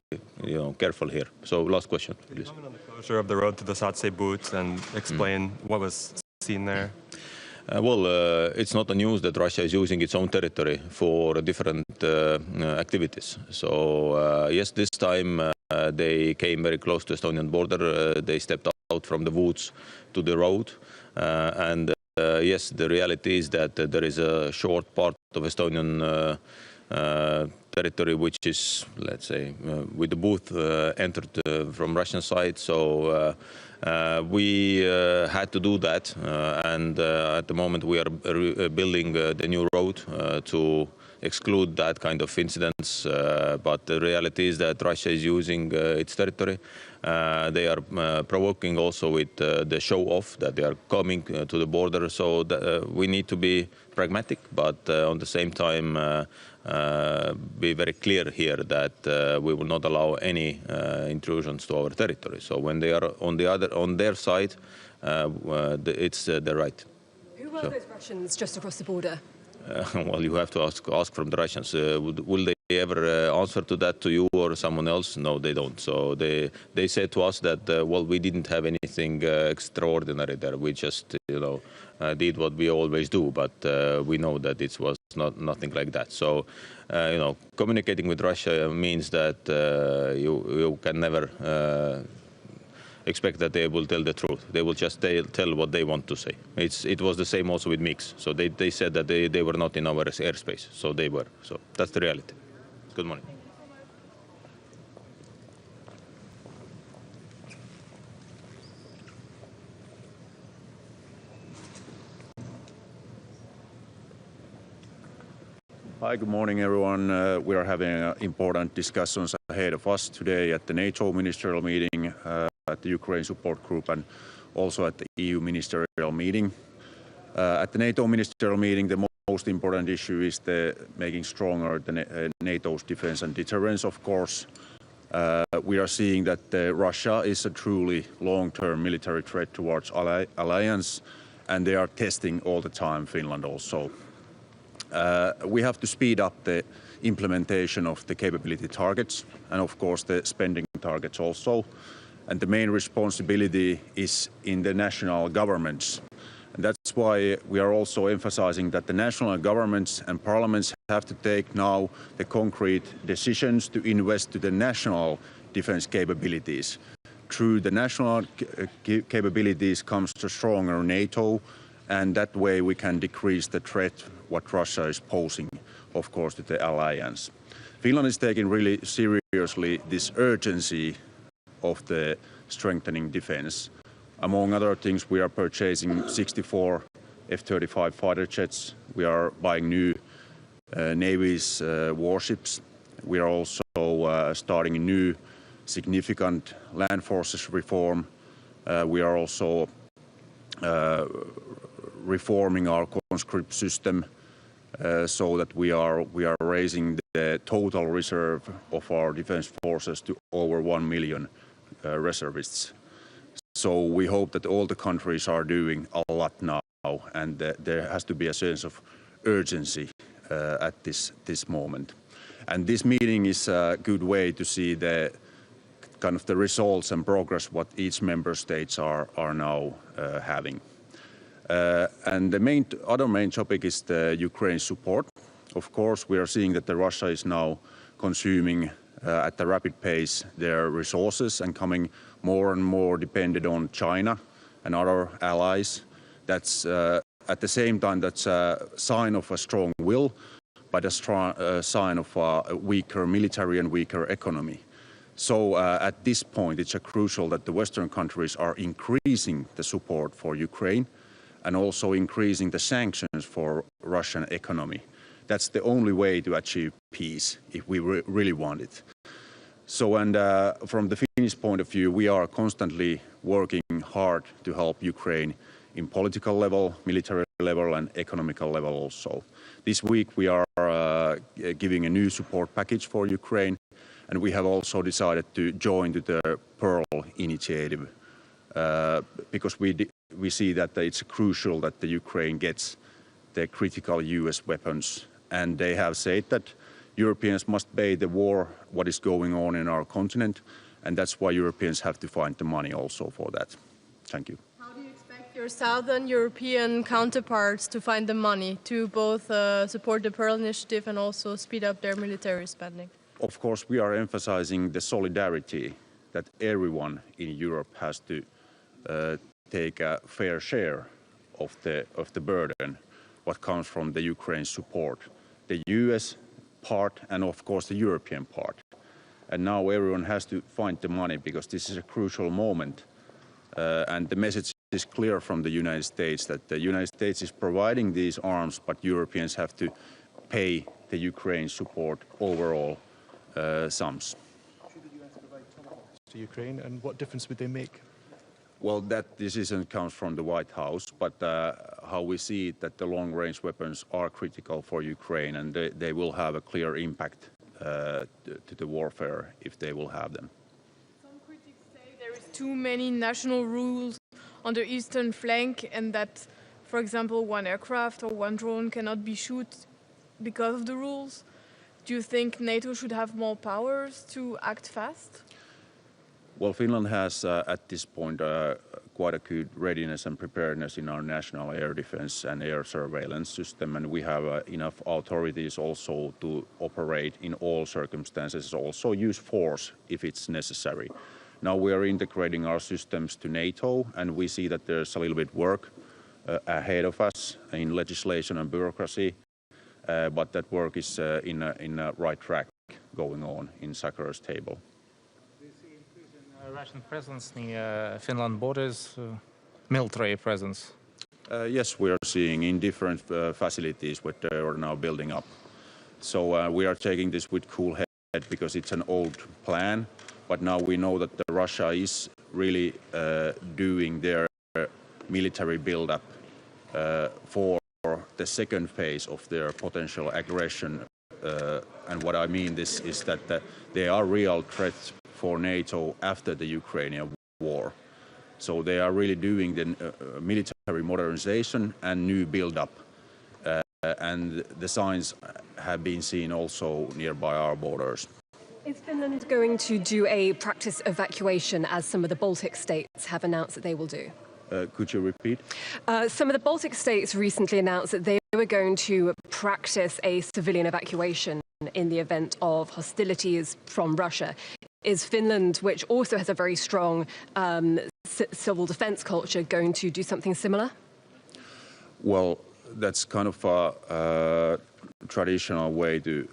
careful here. So last question, please. Comment on the closure of the road to the Satsé boots and explain what was seen there. It's not a news that Russia is using its own territory for different activities. So yes, this time they came very close to Estonian border. They stepped out from the woods to the road, and yes, the reality is that there is a short part of Estonian territory which is, let's say, with the booth entered from Russian side. So we had to do that, and at the moment we are building the new road to exclude that kind of incidents. But the reality is that Russia is using its territory. They are provoking also with the show-off that they are coming to the border. So we need to be pragmatic, but on the same time be very clear here that we will not allow any intrusions to our territory. So when they are on their side, it's their right. Who are those Russians just across the border? Well, you have to ask from the Russians. Will they ever answer to that to you or someone else? No, they don't. So they said to us that we didn't have anything extraordinary there. We just did what we always do, but we know that it was nothing like that. So communicating with Russia means that you can never expect that they will tell the truth. They will just tell what they want to say. It was the same also with MiGs. So they said that they were not in our airspace. So they were. So that's the reality. Good morning. Hi, good morning, everyone. We are having important discussions ahead of us today at the NATO ministerial meeting, at the Ukraine support group, and also at the EU ministerial meeting. At the NATO ministerial meeting, the most important issue is the making stronger the NATO's defense and deterrence, of course. We are seeing that Russia is a truly long-term military threat towards alliance, and they are testing all the time Finland also. We have to speed up the implementation of the capability targets and of course the spending targets also. And the main responsibility is in the national governments. And that's why we are also emphasizing that the national governments and parliaments have to take now the concrete decisions to invest to the national defense capabilities. Through the national capabilities comes to stronger NATO, and that way we can decrease the threat what Russia is posing, of course, to the alliance. Finland is taking really seriously this urgency of the strengthening defense. Among other things, we are purchasing 64 F-35 fighter jets. We are buying new Navy's warships. We are also starting a new significant land forces reform. We are also reforming our conscript system so that we are raising the total reserve of our defense forces to over 1 million reservists. So we hope that all the countries are doing a lot now, and there has to be a sense of urgency at this moment. And this meeting is a good way to see the kind of the results and progress what each member states are now having. And the other main topic is the Ukraine support. Of course, we are seeing that the Russia is now consuming at a rapid pace their resources and coming more and more dependent on China and other allies. That's at the same time that's a sign of a strong will, but a strong sign of a weaker military and weaker economy. So at this point, it's crucial that the Western countries are increasing the support for Ukraine and also increasing the sanctions for Russian economy. That's the only way to achieve peace if we really want it. So, and from the Finnish point of view, we are constantly working hard to help Ukraine in political level, military level and economical level also. This week we are giving a new support package for Ukraine, and we have also decided to join to the Pearl initiative because we see that it's crucial that the Ukraine gets the critical US weapons, and they have said that Europeans must pay the war what is going on in our continent, and that's why Europeans have to find the money also for that. Thank you. How do you expect your Southern European counterparts to find the money to both support the Pearl Initiative and also speed up their military spending? Of course, we are emphasizing the solidarity that everyone in Europe has to take a fair share of the burden what comes from the Ukraine support. The US part and of course the European part. And now everyone has to find the money because this is a crucial moment. And the message is clear from the United States that the United States is providing these arms, but Europeans have to pay the Ukraine support overall sums. Should the US provide tomahawks to Ukraine, and what difference would they make? Well, that decision comes from the White House, but how we see it, that the long-range weapons are critical for Ukraine, and they will have a clear impact to the warfare if they will have them. Some critics say there is too many national rules on the eastern flank, and that, for example, one aircraft or one drone cannot be shot because of the rules. Do you think NATO should have more powers to act fast? Well, Finland has at this point quite a good readiness and preparedness in our national air defense and air surveillance system, and we have enough authorities also to operate in all circumstances, also use force if it's necessary. Now we are integrating our systems to NATO, and we see that there's a little bit work ahead of us in legislation and bureaucracy, but that work is in a right track going on in Sakhar's table. Russian presence near Finland borders, military presence? Yes, we are seeing in different facilities what they are now building up. So we are taking this with cool head because it's an old plan, but now we know that Russia is really doing their military build-up for the second phase of their potential aggression and what I mean this is that they are real threats for NATO after the Ukrainian war. So they are really doing the military modernization and new build-up. And the signs have been seen also nearby our borders. Is Finland going to do a practice evacuation as some of the Baltic states have announced that they will do? Could you repeat? Some of the Baltic states recently announced that they were going to practice a civilian evacuation in the event of hostilities from Russia. Is Finland, which also has a very strong civil defense culture, going to do something similar? Well, that's kind of a traditional way to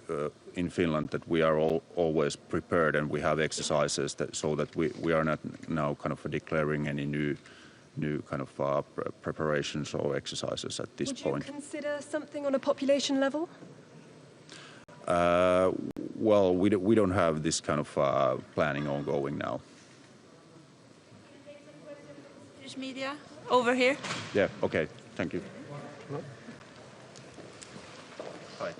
in Finland that we are always prepared and we have exercises so that we are not now kind of declaring any new kind of preparations or exercises at this point. Would you consider something on a population level? Well, we don't have this kind of planning ongoing now. British media over here. Yeah. Okay. Thank you. Hi.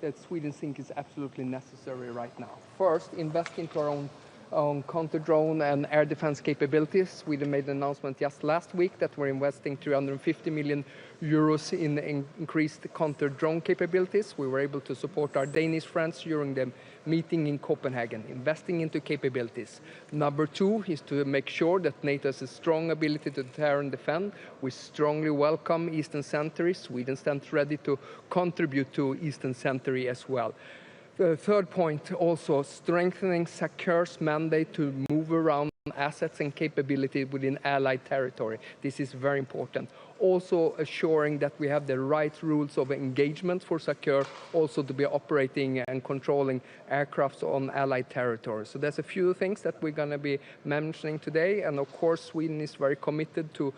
that Sweden thinks is absolutely necessary right now. First, invest into our own counter-drone and air defense capabilities. Sweden made an announcement just last week that we're investing 350 million euros in increased counter-drone capabilities. We were able to support our Danish friends during the meeting in Copenhagen, investing into capabilities. Number two is to make sure that NATO has a strong ability to deter and defend. We strongly welcome Eastern Century. Sweden stands ready to contribute to Eastern Century as well. The third point, also strengthening SACEUR's mandate to move around assets and capability within allied territory. This is very important. Also assuring that we have the right rules of engagement for SACEUR, also to be operating and controlling aircrafts on allied territory. So there's a few things that we're going to be mentioning today, and of course Sweden is very committed to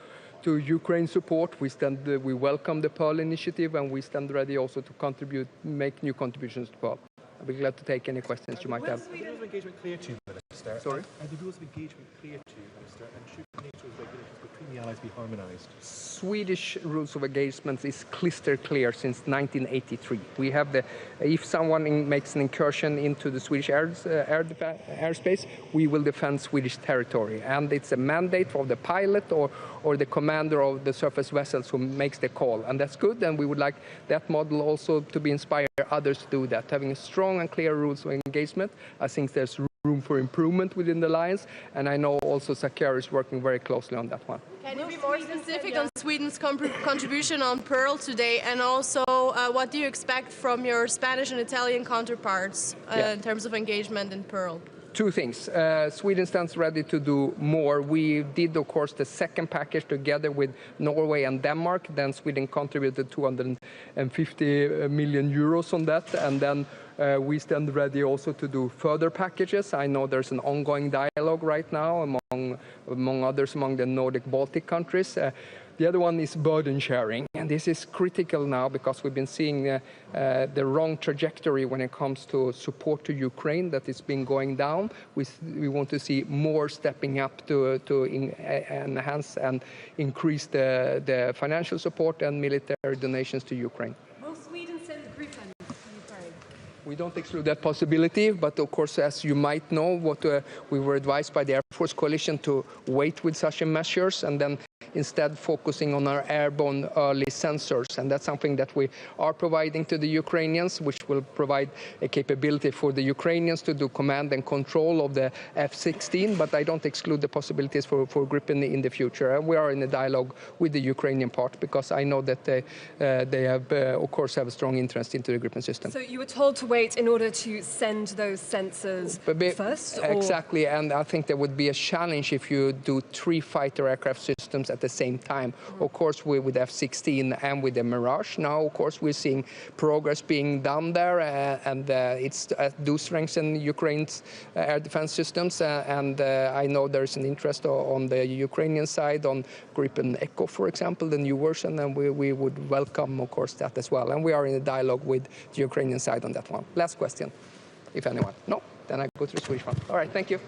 Ukraine support. We welcome the Pearl Initiative, and we stand ready also to contribute, make new contributions to Pearl. I'll be glad to take any questions you might have. Are the rules of engagement clear to you, Minister? Sorry? Are the rules of engagement clear to you, Minister? And should NATO's regulations between the allies be harmonised? Swedish rules of engagement is crystal clear since 1983. We have if someone makes an incursion into the Swedish airspace, we will defend Swedish territory. And it's a mandate for the pilot or the commander of the surface vessels who makes the call. And that's good, and we would like that model also to be inspired others to do that. Having a strong and clear rules of engagement, I think there's room for improvement within the alliance, and I know also SACEUR is working very closely on that one. Can you be more specific on Sweden's contribution on Pearl today, and also what do you expect from your Spanish and Italian counterparts in terms of engagement in Pearl? Two things. Sweden stands ready to do more. We did, of course, the second package together with Norway and Denmark. Then Sweden contributed 250 million euros on that. And then we stand ready also to do further packages. I know there's an ongoing dialogue right now among others among the Nordic-Baltic countries. The other one is burden sharing, and this is critical now because we've been seeing the wrong trajectory when it comes to support to Ukraine, that it's been going down. We want to see more stepping up to enhance and increase the financial support and military donations to Ukraine. Will Sweden send Gripen to Ukraine? We don't exclude that possibility, but of course, as you might know, we were advised by the Air Force Coalition to wait with such measures and then instead focusing on our airborne early sensors. And that's something that we are providing to the Ukrainians, which will provide a capability for the Ukrainians to do command and control of the F-16, but I don't exclude the possibilities for Gripen in the future. And we are in a dialogue with the Ukrainian part because I know that they have, of course, have a strong interest into the Gripen system. So you were told to wait in order to send those sensors first? Exactly, and I think there would be a challenge if you do 3 fighter aircraft systems at the same time. Of course, with F-16 and with the Mirage. Now, of course, we're seeing progress being done there, and it's do strengthen Ukraine's air defense systems. And I know there's an interest on the Ukrainian side on Gripen Echo, for example, the new version, and we would welcome, of course, that as well. And we are in a dialogue with the Ukrainian side on that one. Last question, if anyone. No? Then I go to the Swedish one. All right, thank you.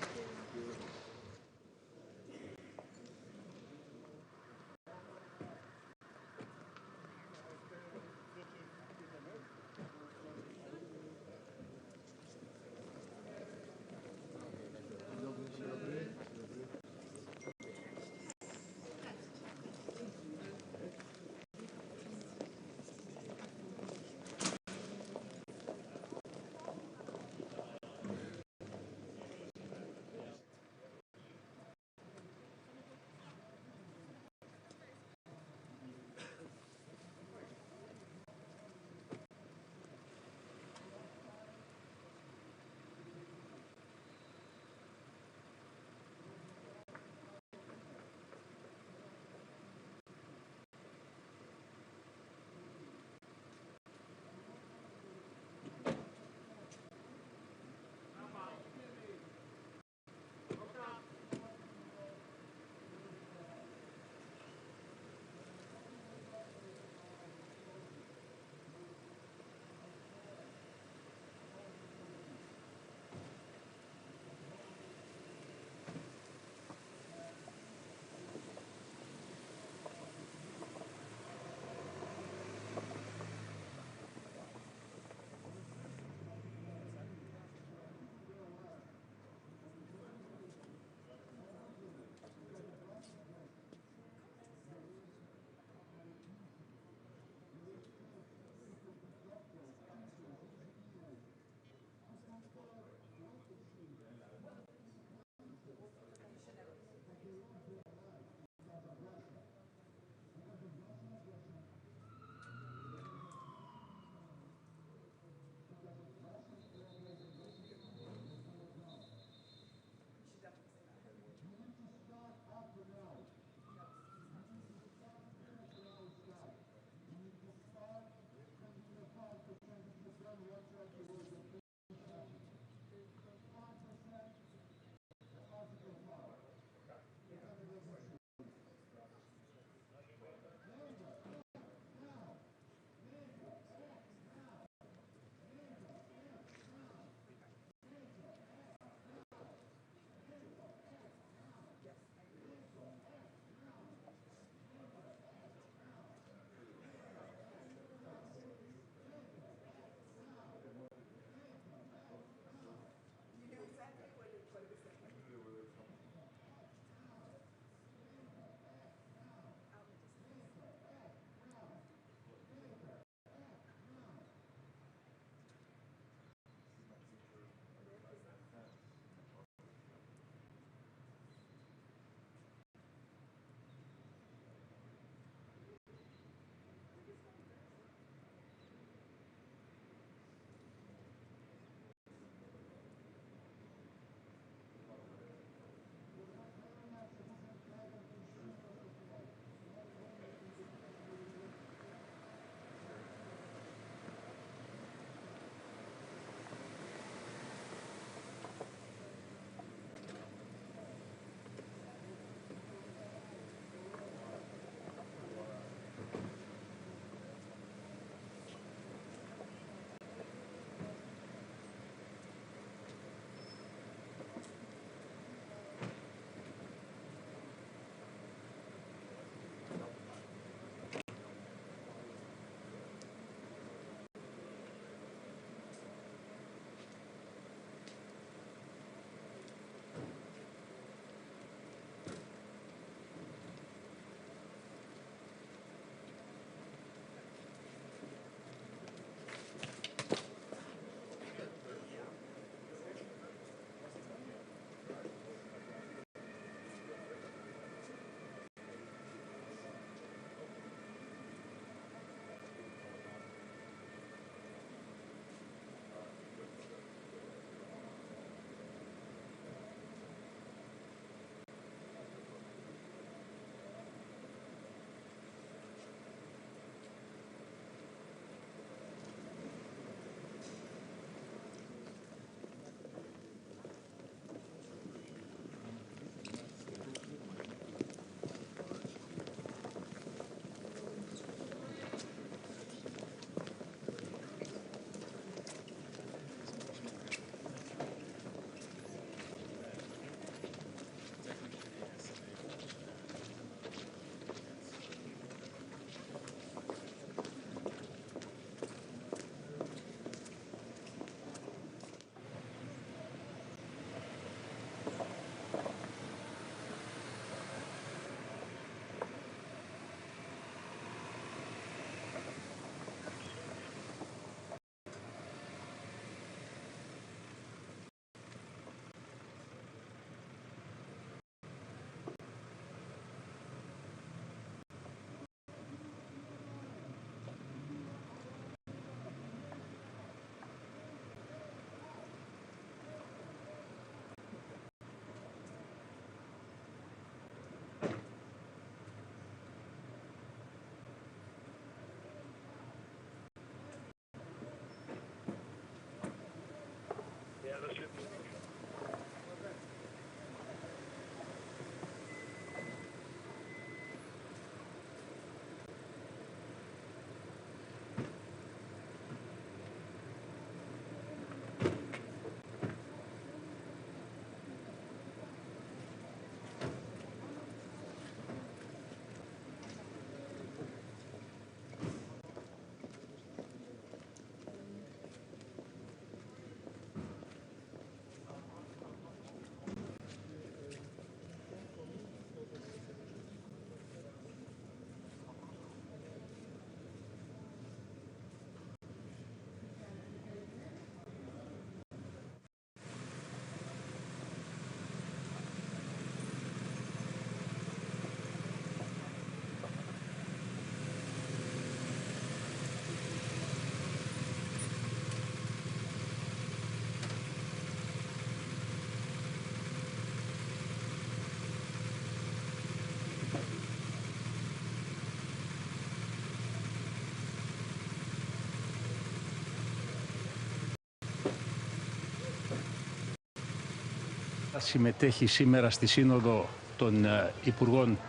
θα συμμετέχει σήμερα στη Σύνοδο των Υπουργών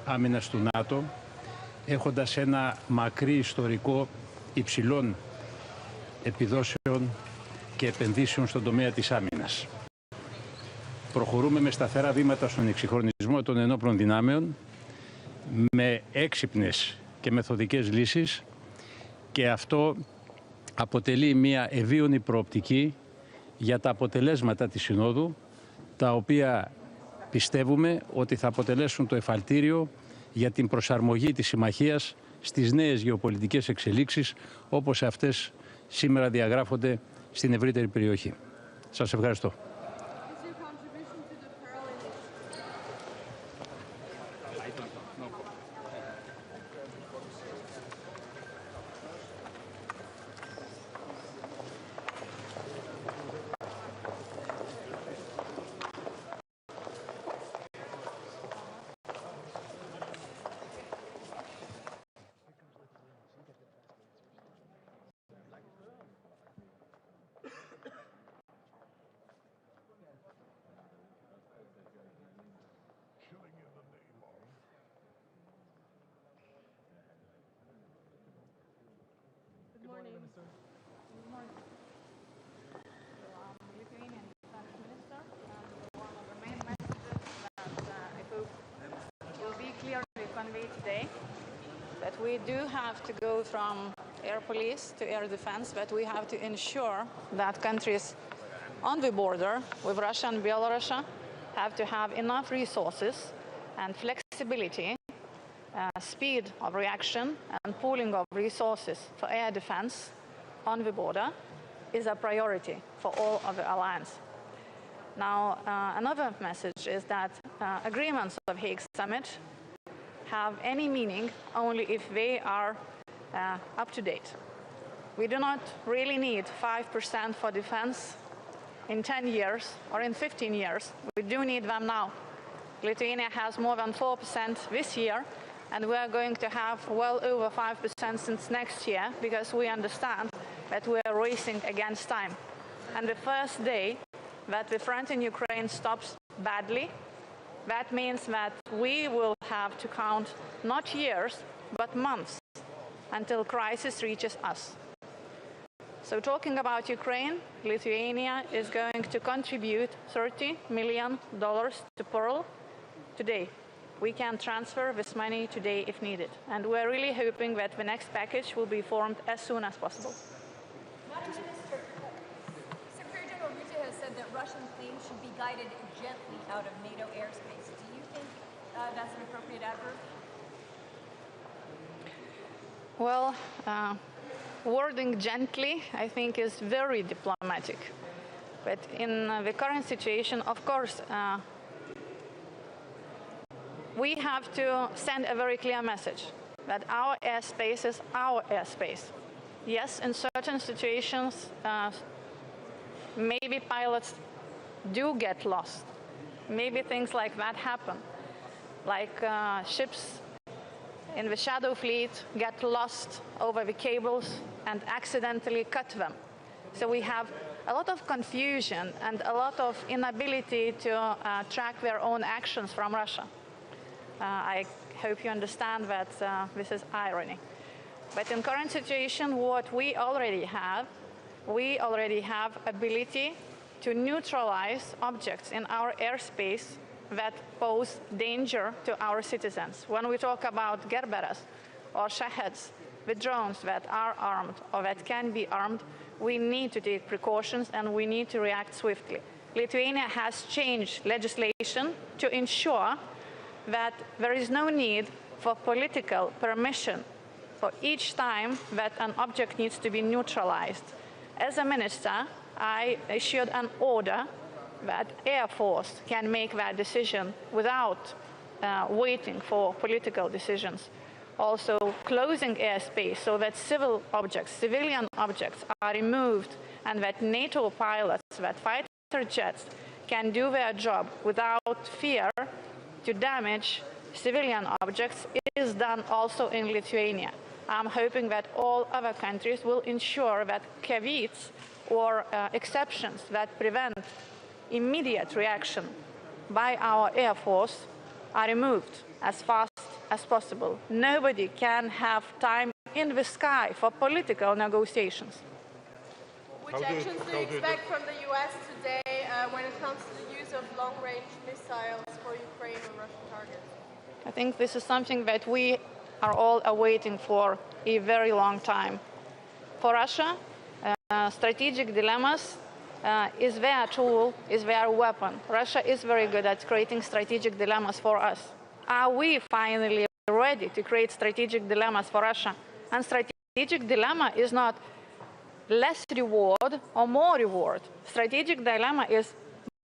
Άμυνας του ΝΑΤΟ, έχοντας ένα μακρύ ιστορικό υψηλών επιδόσεων και επενδύσεων στον τομέα της άμυνας. Προχωρούμε με σταθερά βήματα στον εξυγχρονισμό των ενόπλων δυνάμεων, με έξυπνες και μεθοδικές λύσεις, και αυτό αποτελεί μια ευίωνη προοπτική για τα αποτελέσματα της Συνόδου, τα οποία πιστεύουμε ότι θα αποτελέσουν το εφαλτήριο για την προσαρμογή της συμμαχίας στις νέες γεωπολιτικές εξελίξεις, όπως αυτές σήμερα διαγράφονται στην ευρύτερη περιοχή. Σας ευχαριστώ. Today, that we do have to go from air police to air defense, but we have to ensure that countries on the border with Russia and Belarus have to have enough resources and flexibility, speed of reaction and pooling of resources for air defense on the border is a priority for all of the alliance. Now, another message is that agreements of Hague Summit have any meaning only if they are up to date. We do not really need 5% for defense in 10 years or in 15 years. We do need them now. Lithuania has more than 4% this year, and we are going to have well over 5% since next year, because we understand that we are racing against time. And the first day that the front in Ukraine stops badly, that means that we will have to count not years, but months until crisis reaches us. So talking about Ukraine, Lithuania is going to contribute $30 million to Pearl today. We can transfer this money today if needed. And we're really hoping that the next package will be formed as soon as possible. Madam Minister, Secretary General Rutte has said that Russian planes should be guided gently out of NATO airspace. Do you think that's an appropriate adverb? Well, wording gently, I think, is very diplomatic. But in the current situation, of course, we have to send a very clear message that our airspace is our airspace. Yes, in certain situations, maybe pilots do get lost. Maybe things like that happen, like ships in the shadow fleet get lost over the cables and accidentally cut them. So we have a lot of confusion and a lot of inability to track their own actions from Russia. I hope you understand that this is irony. But in current situation, what we already have ability to neutralize objects in our airspace that pose danger to our citizens. When we talk about Gerberas or Shaheds, the drones that are armed or that can be armed, we need to take precautions and we need to react swiftly. Lithuania has changed legislation to ensure that there is no need for political permission for each time that an object needs to be neutralized. As a minister, I issued an order that Air Force can make that decision without waiting for political decisions. Also closing airspace so that civilian objects are removed, and that NATO pilots, that fighter jets can do their job without fear to damage civilian objects is done also in Lithuania. I'm hoping that all other countries will ensure that caveats or exceptions that prevent immediate reaction by our Air Force are removed as fast as possible. Nobody can have time in the sky for political negotiations. Which actions do you expect from the US today when it comes to the use of long-range missiles for Ukraine or Russian targets? I think this is something that we are all awaiting for a very long time. For Russia, strategic dilemmas is their tool, is their weapon. Russia is very good at creating strategic dilemmas for us. Are we finally ready to create strategic dilemmas for Russia? And strategic dilemma is not less reward or more reward. Strategic dilemma is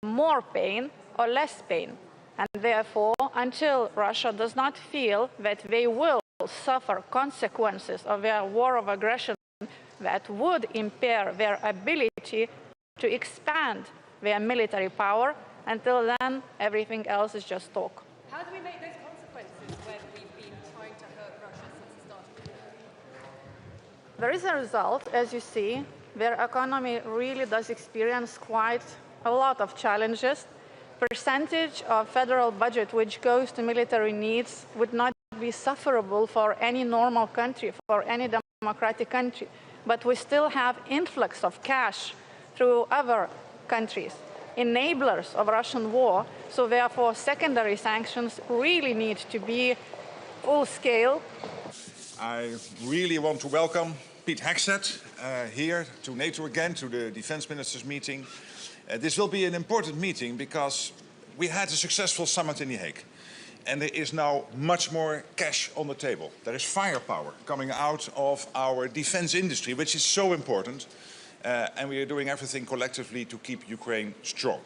more pain or less pain. And therefore, until Russia does not feel that they will suffer consequences of their war of aggression that would impair their ability to expand their military power, until then, everything else is just talk. How do we make those consequences when we've been trying to hurt Russia since the start of the war? There is a result, as you see. Their economy really does experience quite a lot of challenges. Percentage of federal budget which goes to military needs would not be sufferable for any normal country, for any democratic country. But we still have influx of cash through other countries, enablers of Russian war. So therefore, secondary sanctions really need to be full scale. I really want to welcome Pete Hegseth here to NATO again, to the defense ministers meeting. This will be an important meeting because we had a successful summit in The Hague. And there is now much more cash on the table. There is firepower coming out of our defense industry, which is so important. And we are doing everything collectively to keep Ukraine strong.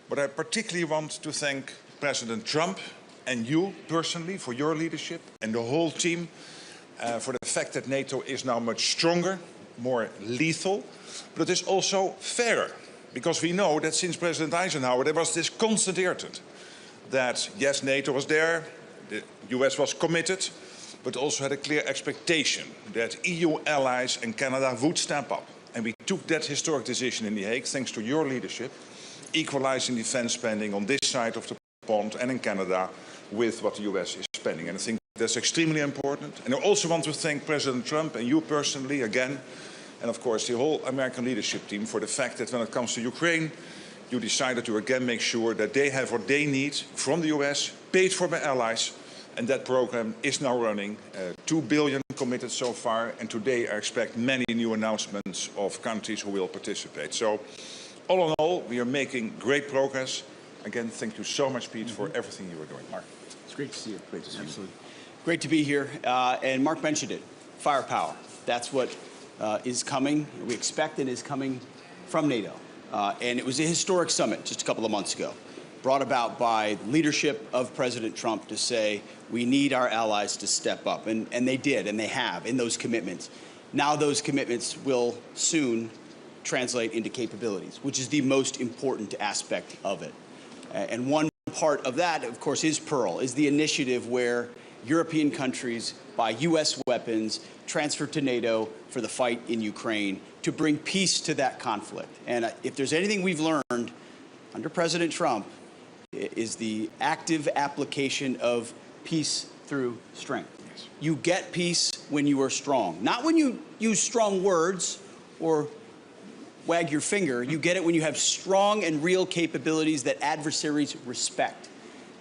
But I particularly want to thank President Trump and you personally for your leadership and the whole team for the fact that NATO is now much stronger, more lethal, but it is also fairer. Because we know that since President Eisenhower, there was this constant irritant that, yes, NATO was there, the US was committed, but also had a clear expectation that EU allies and Canada would step up. And we took that historic decision in The Hague, thanks to your leadership, equalizing defense spending on this side of the pond and in Canada with what the US is spending. And I think that's extremely important. And I also want to thank President Trump and you personally again, and of course the whole American leadership team, for the fact that when it comes to Ukraine, you decided to again make sure that they have what they need from the US, paid for by allies, and that program is now running. 2 billion committed so far, and today I expect many new announcements of countries who will participate. So all in all, we are making great progress. Again, thank you so much, Pete, for everything you are doing. Mark. It's great to see you. Great to see you. Absolutely. Great to be here. And Mark mentioned it, firepower. That's what is coming, we expect and is coming from NATO. And it was a historic summit just a couple of months ago, brought about by leadership of President Trump to say we need our allies to step up. And they did, and they have, in those commitments. Now those commitments will soon translate into capabilities, which is the most important aspect of it. And one part of that, of course, is Pearl, is the initiative where European countries buy U.S. weapons transferred to NATO for the fight in Ukraine to bring peace to that conflict. And if there's anything we've learned under President Trump, is the active application of peace through strength. Yes. You get peace when you are strong, not when you use strong words or wag your finger. You get it when you have strong and real capabilities that adversaries respect.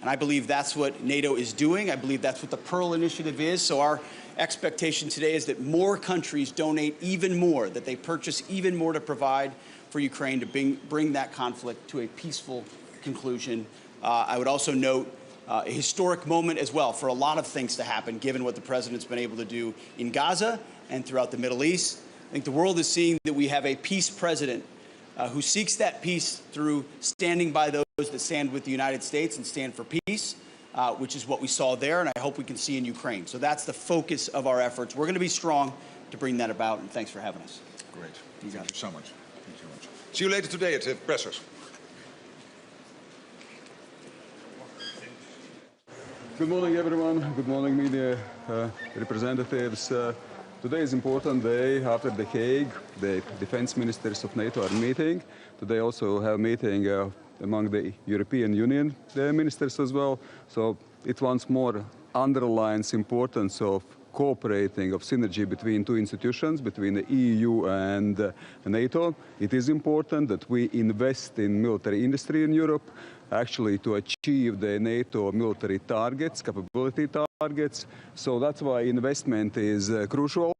And I believe that's what NATO is doing. I believe that's what the Pearl Initiative is. So our expectation today is that more countries donate even more, that they purchase even more to provide for Ukraine to bring that conflict to a peaceful conclusion. I would also note a historic moment as well for a lot of things to happen, given what the president's been able to do in Gaza and throughout the Middle East. I think the world is seeing that we have a peace president who seeks that peace through standing by those that stand with the United States and stand for peace, which is what we saw there, and I hope we can see in Ukraine. So that's the focus of our efforts. We're going to be strong to bring that about, and thanks for having us. Great. Thank you so much. Thank you so much. See you later today at Pressers. Good morning, everyone. Good morning, media representatives. Today is an important day after The Hague. The defense ministers of NATO are meeting. Today also have a meeting among the European Union ministers as well. So it once more underlines the importance of cooperating, of synergy between two institutions, between the EU and NATO. It is important that we invest in military industry in Europe, actually to achieve the NATO military targets, capability targets. So that's why investment is crucial.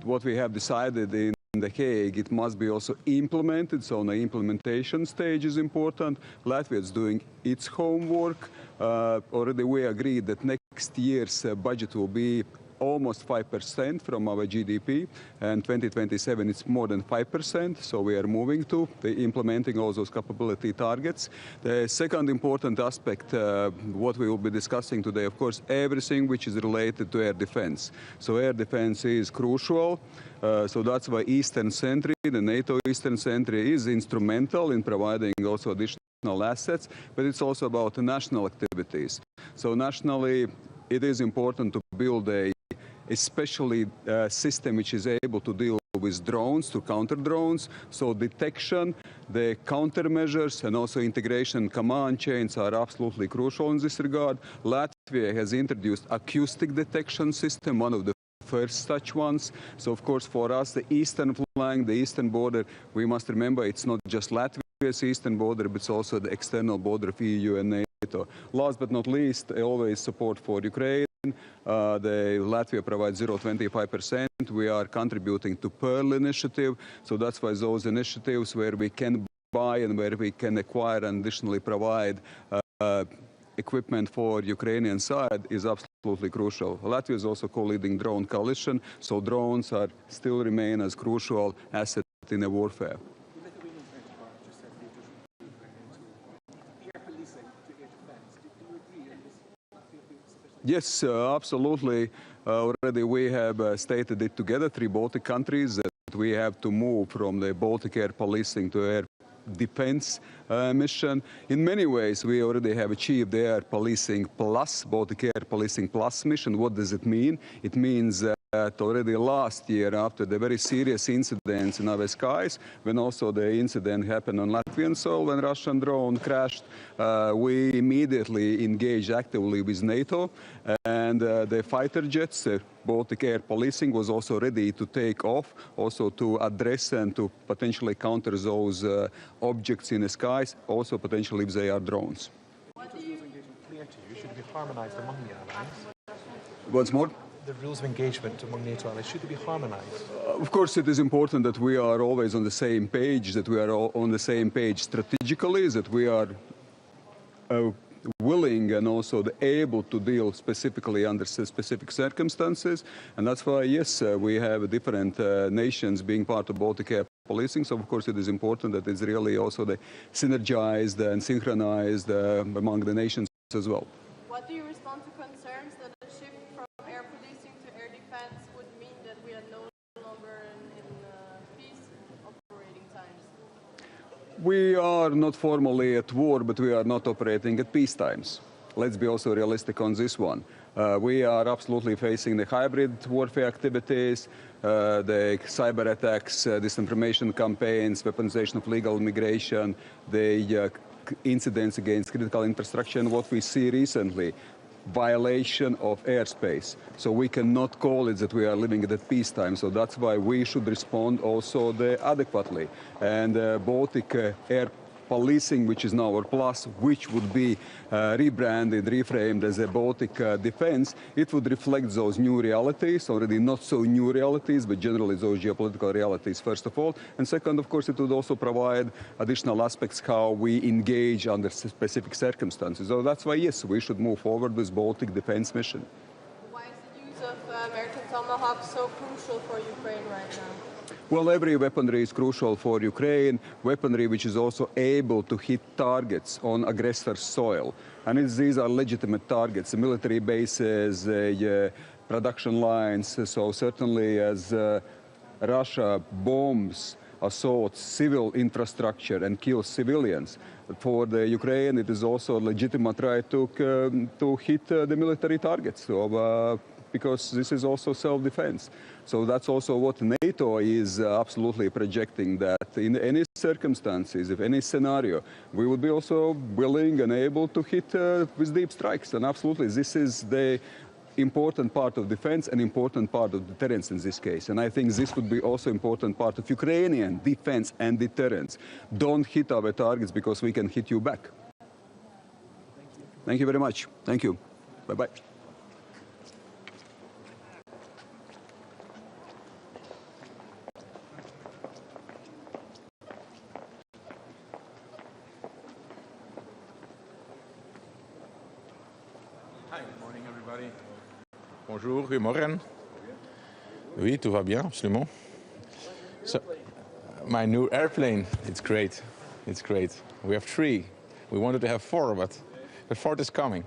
What we have decided in The Hague, it must be also implemented, so the implementation stage is important. Latvia is doing its homework. Already we agreed that next year's budget will be almost 5% from our GDP, and 2027 it's more than 5%, so we are moving to implementing all those capability targets. The second important aspect, what we will be discussing today, of course, everything which is related to air defense. So air defense is crucial, so that's why Eastern Sentry, the NATO Eastern Sentry, is instrumental in providing also additional assets, but it's also about national activities. So nationally, it is important to build especially a system which is able to deal with drones, to counter drones. So detection, the countermeasures, and also integration command chains are absolutely crucial in this regard. Latvia has introduced acoustic detection system, one of the first such ones. So of course for us, the eastern flank, the eastern border, we must remember it's not just Latvia's eastern border, but it's also the external border of EU and NATO. Last but not least, always support for Ukraine. The Latvia provides 0.25%. We are contributing to Pearl initiative. So that's why those initiatives where we can buy and where we can acquire and additionally provide equipment for Ukrainian side is absolutely crucial. Latvia is also co-leading drone coalition, so drones are still remain as crucial asset in the warfare. Yes, absolutely. Already we have stated it together, three Baltic countries, that we have to move from the Baltic air policing to air defense mission. In many ways, we already have achieved the Air Policing Plus, Baltic Air Policing Plus mission. What does it mean? It means that already last year, after the very serious incidents in our skies, when also the incident happened on Latvian soil, when Russian drone crashed, we immediately engaged actively with NATO, and the fighter jets, Baltic Air Policing, was also ready to take off, also to address and to potentially counter those objects in the skies, also potentially if they are drones. What do you clear to you should be harmonized among the allies? Once more? The rules of engagement among NATO allies, should they be harmonized? Of course, it is important that we are always on the same page, that we are all on the same page strategically, that we are willing and also able to deal specifically under specific circumstances. And that's why, yes, we have different nations being part of Baltic Air Policing. So, of course, it is important that it's really also synergized and synchronized among the nations as well. What do you respond to concerns that a shift from air policing to air defense would mean that we are no longer in peace operating times? We are not formally at war, but we are not operating at peace times. Let's be also realistic on this one. We are absolutely facing the hybrid warfare activities, the cyber attacks, disinformation campaigns, weaponization of legal migration, the incidents against critical infrastructure, and what we see recently, violation of airspace. So we cannot call it that we are living at peacetime. So that's why we should respond also adequately. And Baltic Air Policing, which is now our plus, which would be rebranded, reframed as a Baltic defense, it would reflect those new realities, already not so new realities, but generally those geopolitical realities, first of all. And second, of course, it would also provide additional aspects how we engage under specific circumstances. So that's why, yes, we should move forward with Baltic defense mission. Why is the use of American Tomahawk so crucial for Ukraine right now? Well, every weaponry is crucial for Ukraine, weaponry which is also able to hit targets on aggressor soil. And these are legitimate targets, military bases, production lines. So certainly as Russia bombs, assaults civil infrastructure and kills civilians, for the Ukraine it is also a legitimate right to hit the military targets. So because this is also self-defense. So that's also what NATO is absolutely projecting, that in any circumstances, if any scenario, we would be also willing and able to hit with deep strikes. And absolutely, this is the important part of defense and important part of deterrence in this case. And I think this would be also important part of Ukrainian defense and deterrence. Don't hit our targets because we can hit you back. Thank you very much. Thank you. Bye-bye. Hi, good morning everybody. Bonjour, goedemorgen. Oui, tout va bien, absolument. So, my new airplane, it's great. It's great. We have 3. We wanted to have 4, but the 4th is coming.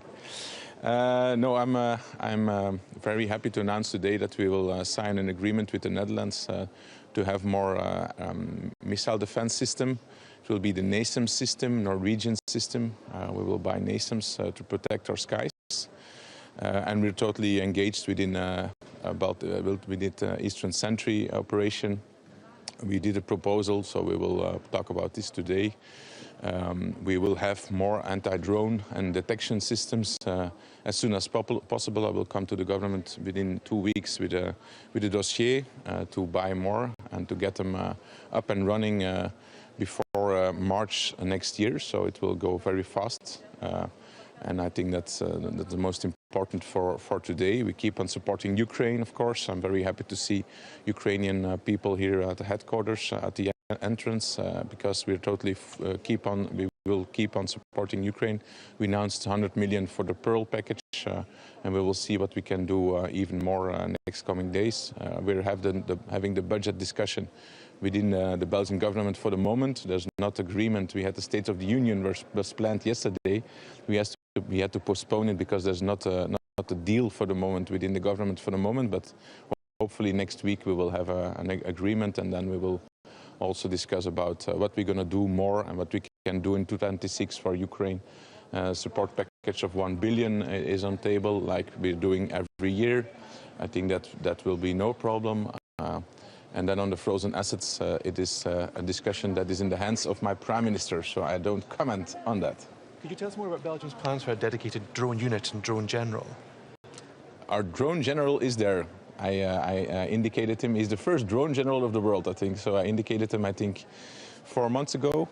No, I'm very happy to announce today that we will sign an agreement with the Netherlands to have more missile defense system. It will be the NASAMS system, Norwegian system. We will buy NASAMS to protect our skies. And we're totally engaged within we did Eastern Sentry operation. We did a proposal, so we will talk about this today. We will have more anti-drone and detection systems as soon as possible. I will come to the government within 2 weeks with a dossier to buy more and to get them up and running before March next year. So it will go very fast. And I think that's the most important for today. We keep on supporting Ukraine, of course. I'm very happy to see Ukrainian people here at the headquarters, at the entrance, because we will keep on supporting Ukraine. We announced 100 million for the Pearl package, and we will see what we can do even more next coming days. We're having the budget discussion within the Belgian government for the moment. There's not agreement. We had the State of the Union was planned yesterday. We had to postpone it because there's not a deal for the moment within the government for the moment, but hopefully next week we will have an agreement, and then we will also discuss about what we're going to do more and what we can do in 2026 for Ukraine. Support package of 1 billion is on table, like we're doing every year. I think that will be no problem. And then on the frozen assets, it is a discussion that is in the hands of my Prime Minister, so I don't comment on that. Could you tell us more about Belgium's plans for a dedicated drone unit and drone general? Our drone general is there. I indicated him. He's the first drone general of the world, I think. So I indicated him, I think, 4 months ago.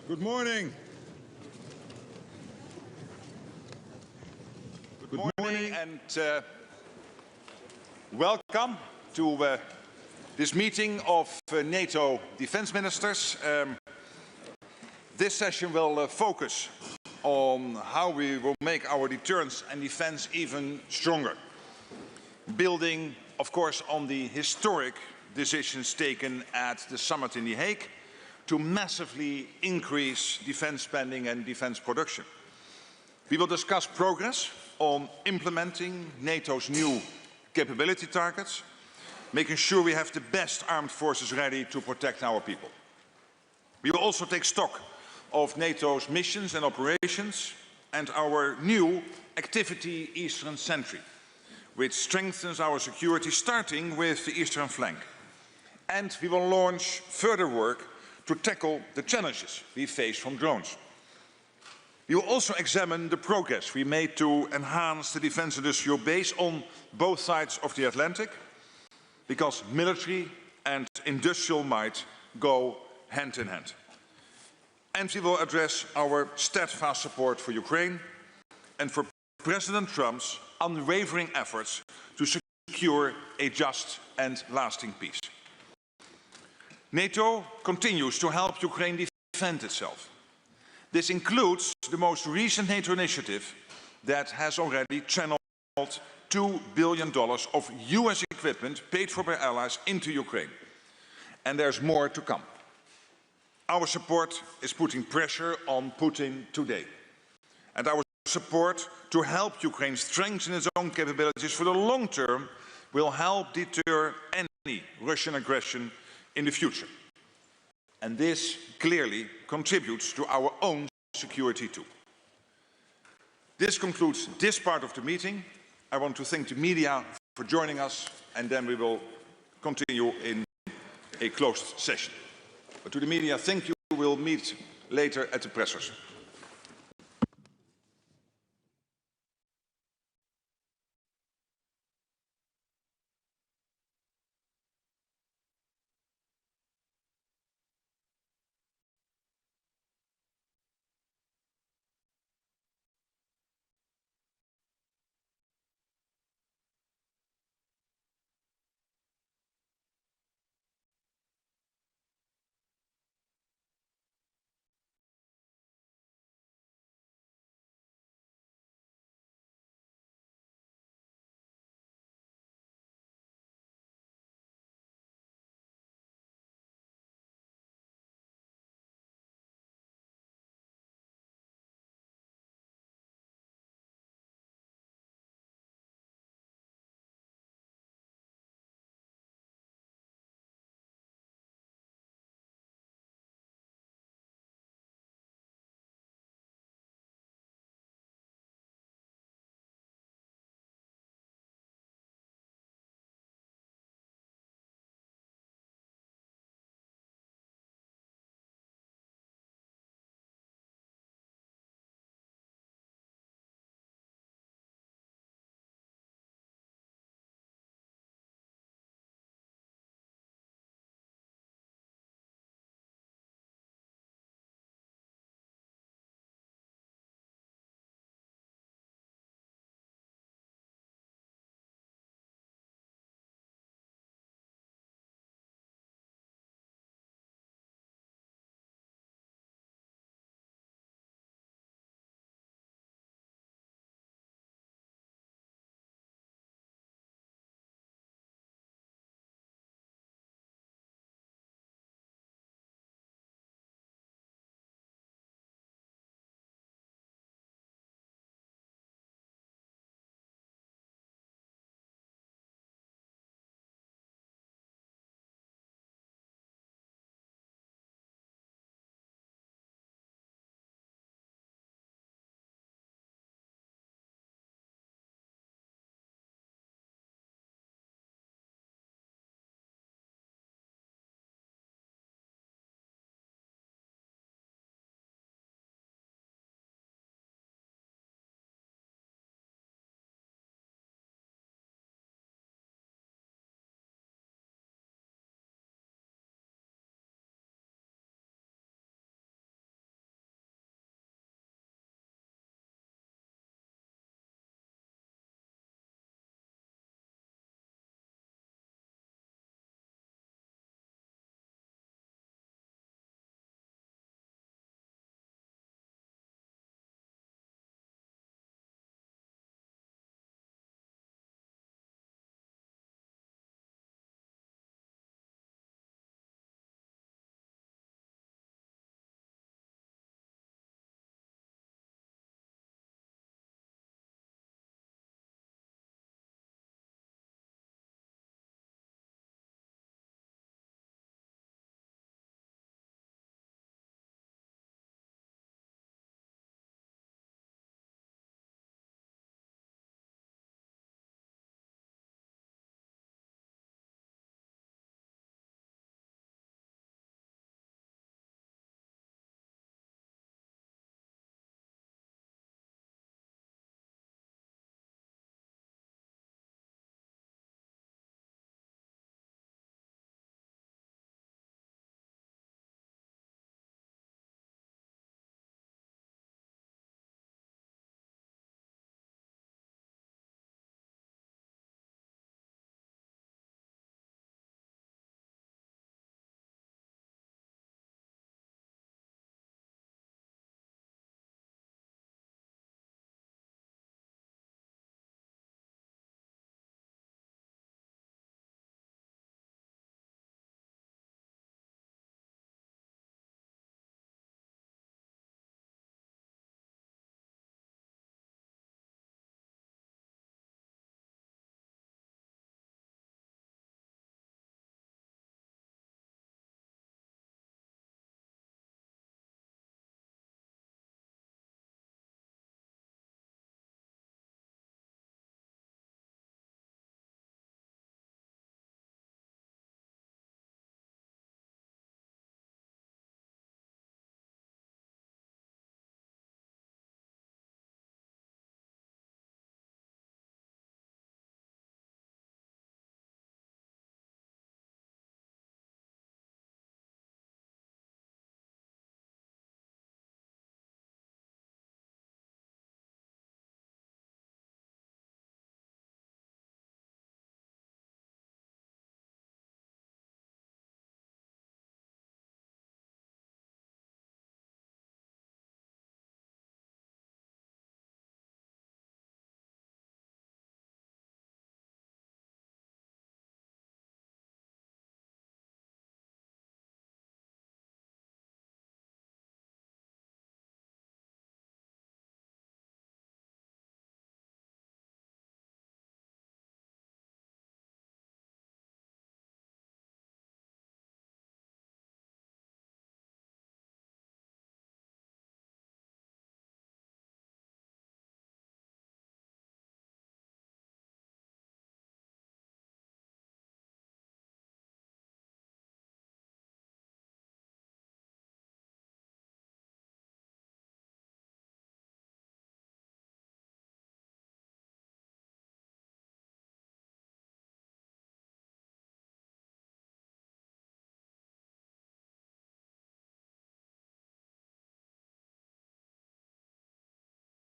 Good morning. Good morning and welcome to this meeting of NATO defense ministers. This session will focus on how we will make our deterrence and defense even stronger, building, of course, on the historic decisions taken at the summit in The Hague to massively increase defense spending and defense production. We will discuss progress on implementing NATO's new capability targets, making sure we have the best armed forces ready to protect our people. We will also take stock of NATO's missions and operations and our new activity Eastern Sentry, which strengthens our security starting with the eastern flank. And we will launch further work to tackle the challenges we face from drones. We will also examine the progress we made to enhance the defense industrial base on both sides of the Atlantic, because military and industrial might go hand in hand. And we will address our steadfast support for Ukraine and for President Trump's unwavering efforts to secure a just and lasting peace. NATO continues to help Ukraine defend itself. This includes the most recent NATO initiative that has already channeled $2 billion of US equipment paid for by allies into Ukraine. And there's more to come. Our support is putting pressure on Putin today. And our support to help Ukraine strengthen its own capabilities for the long term will help deter any Russian aggression in the future. And this clearly contributes to our own security too. This concludes this part of the meeting. I want to thank the media for joining us, and then we will continue in a closed session. But to the media, thank you. We'll meet later at the pressers.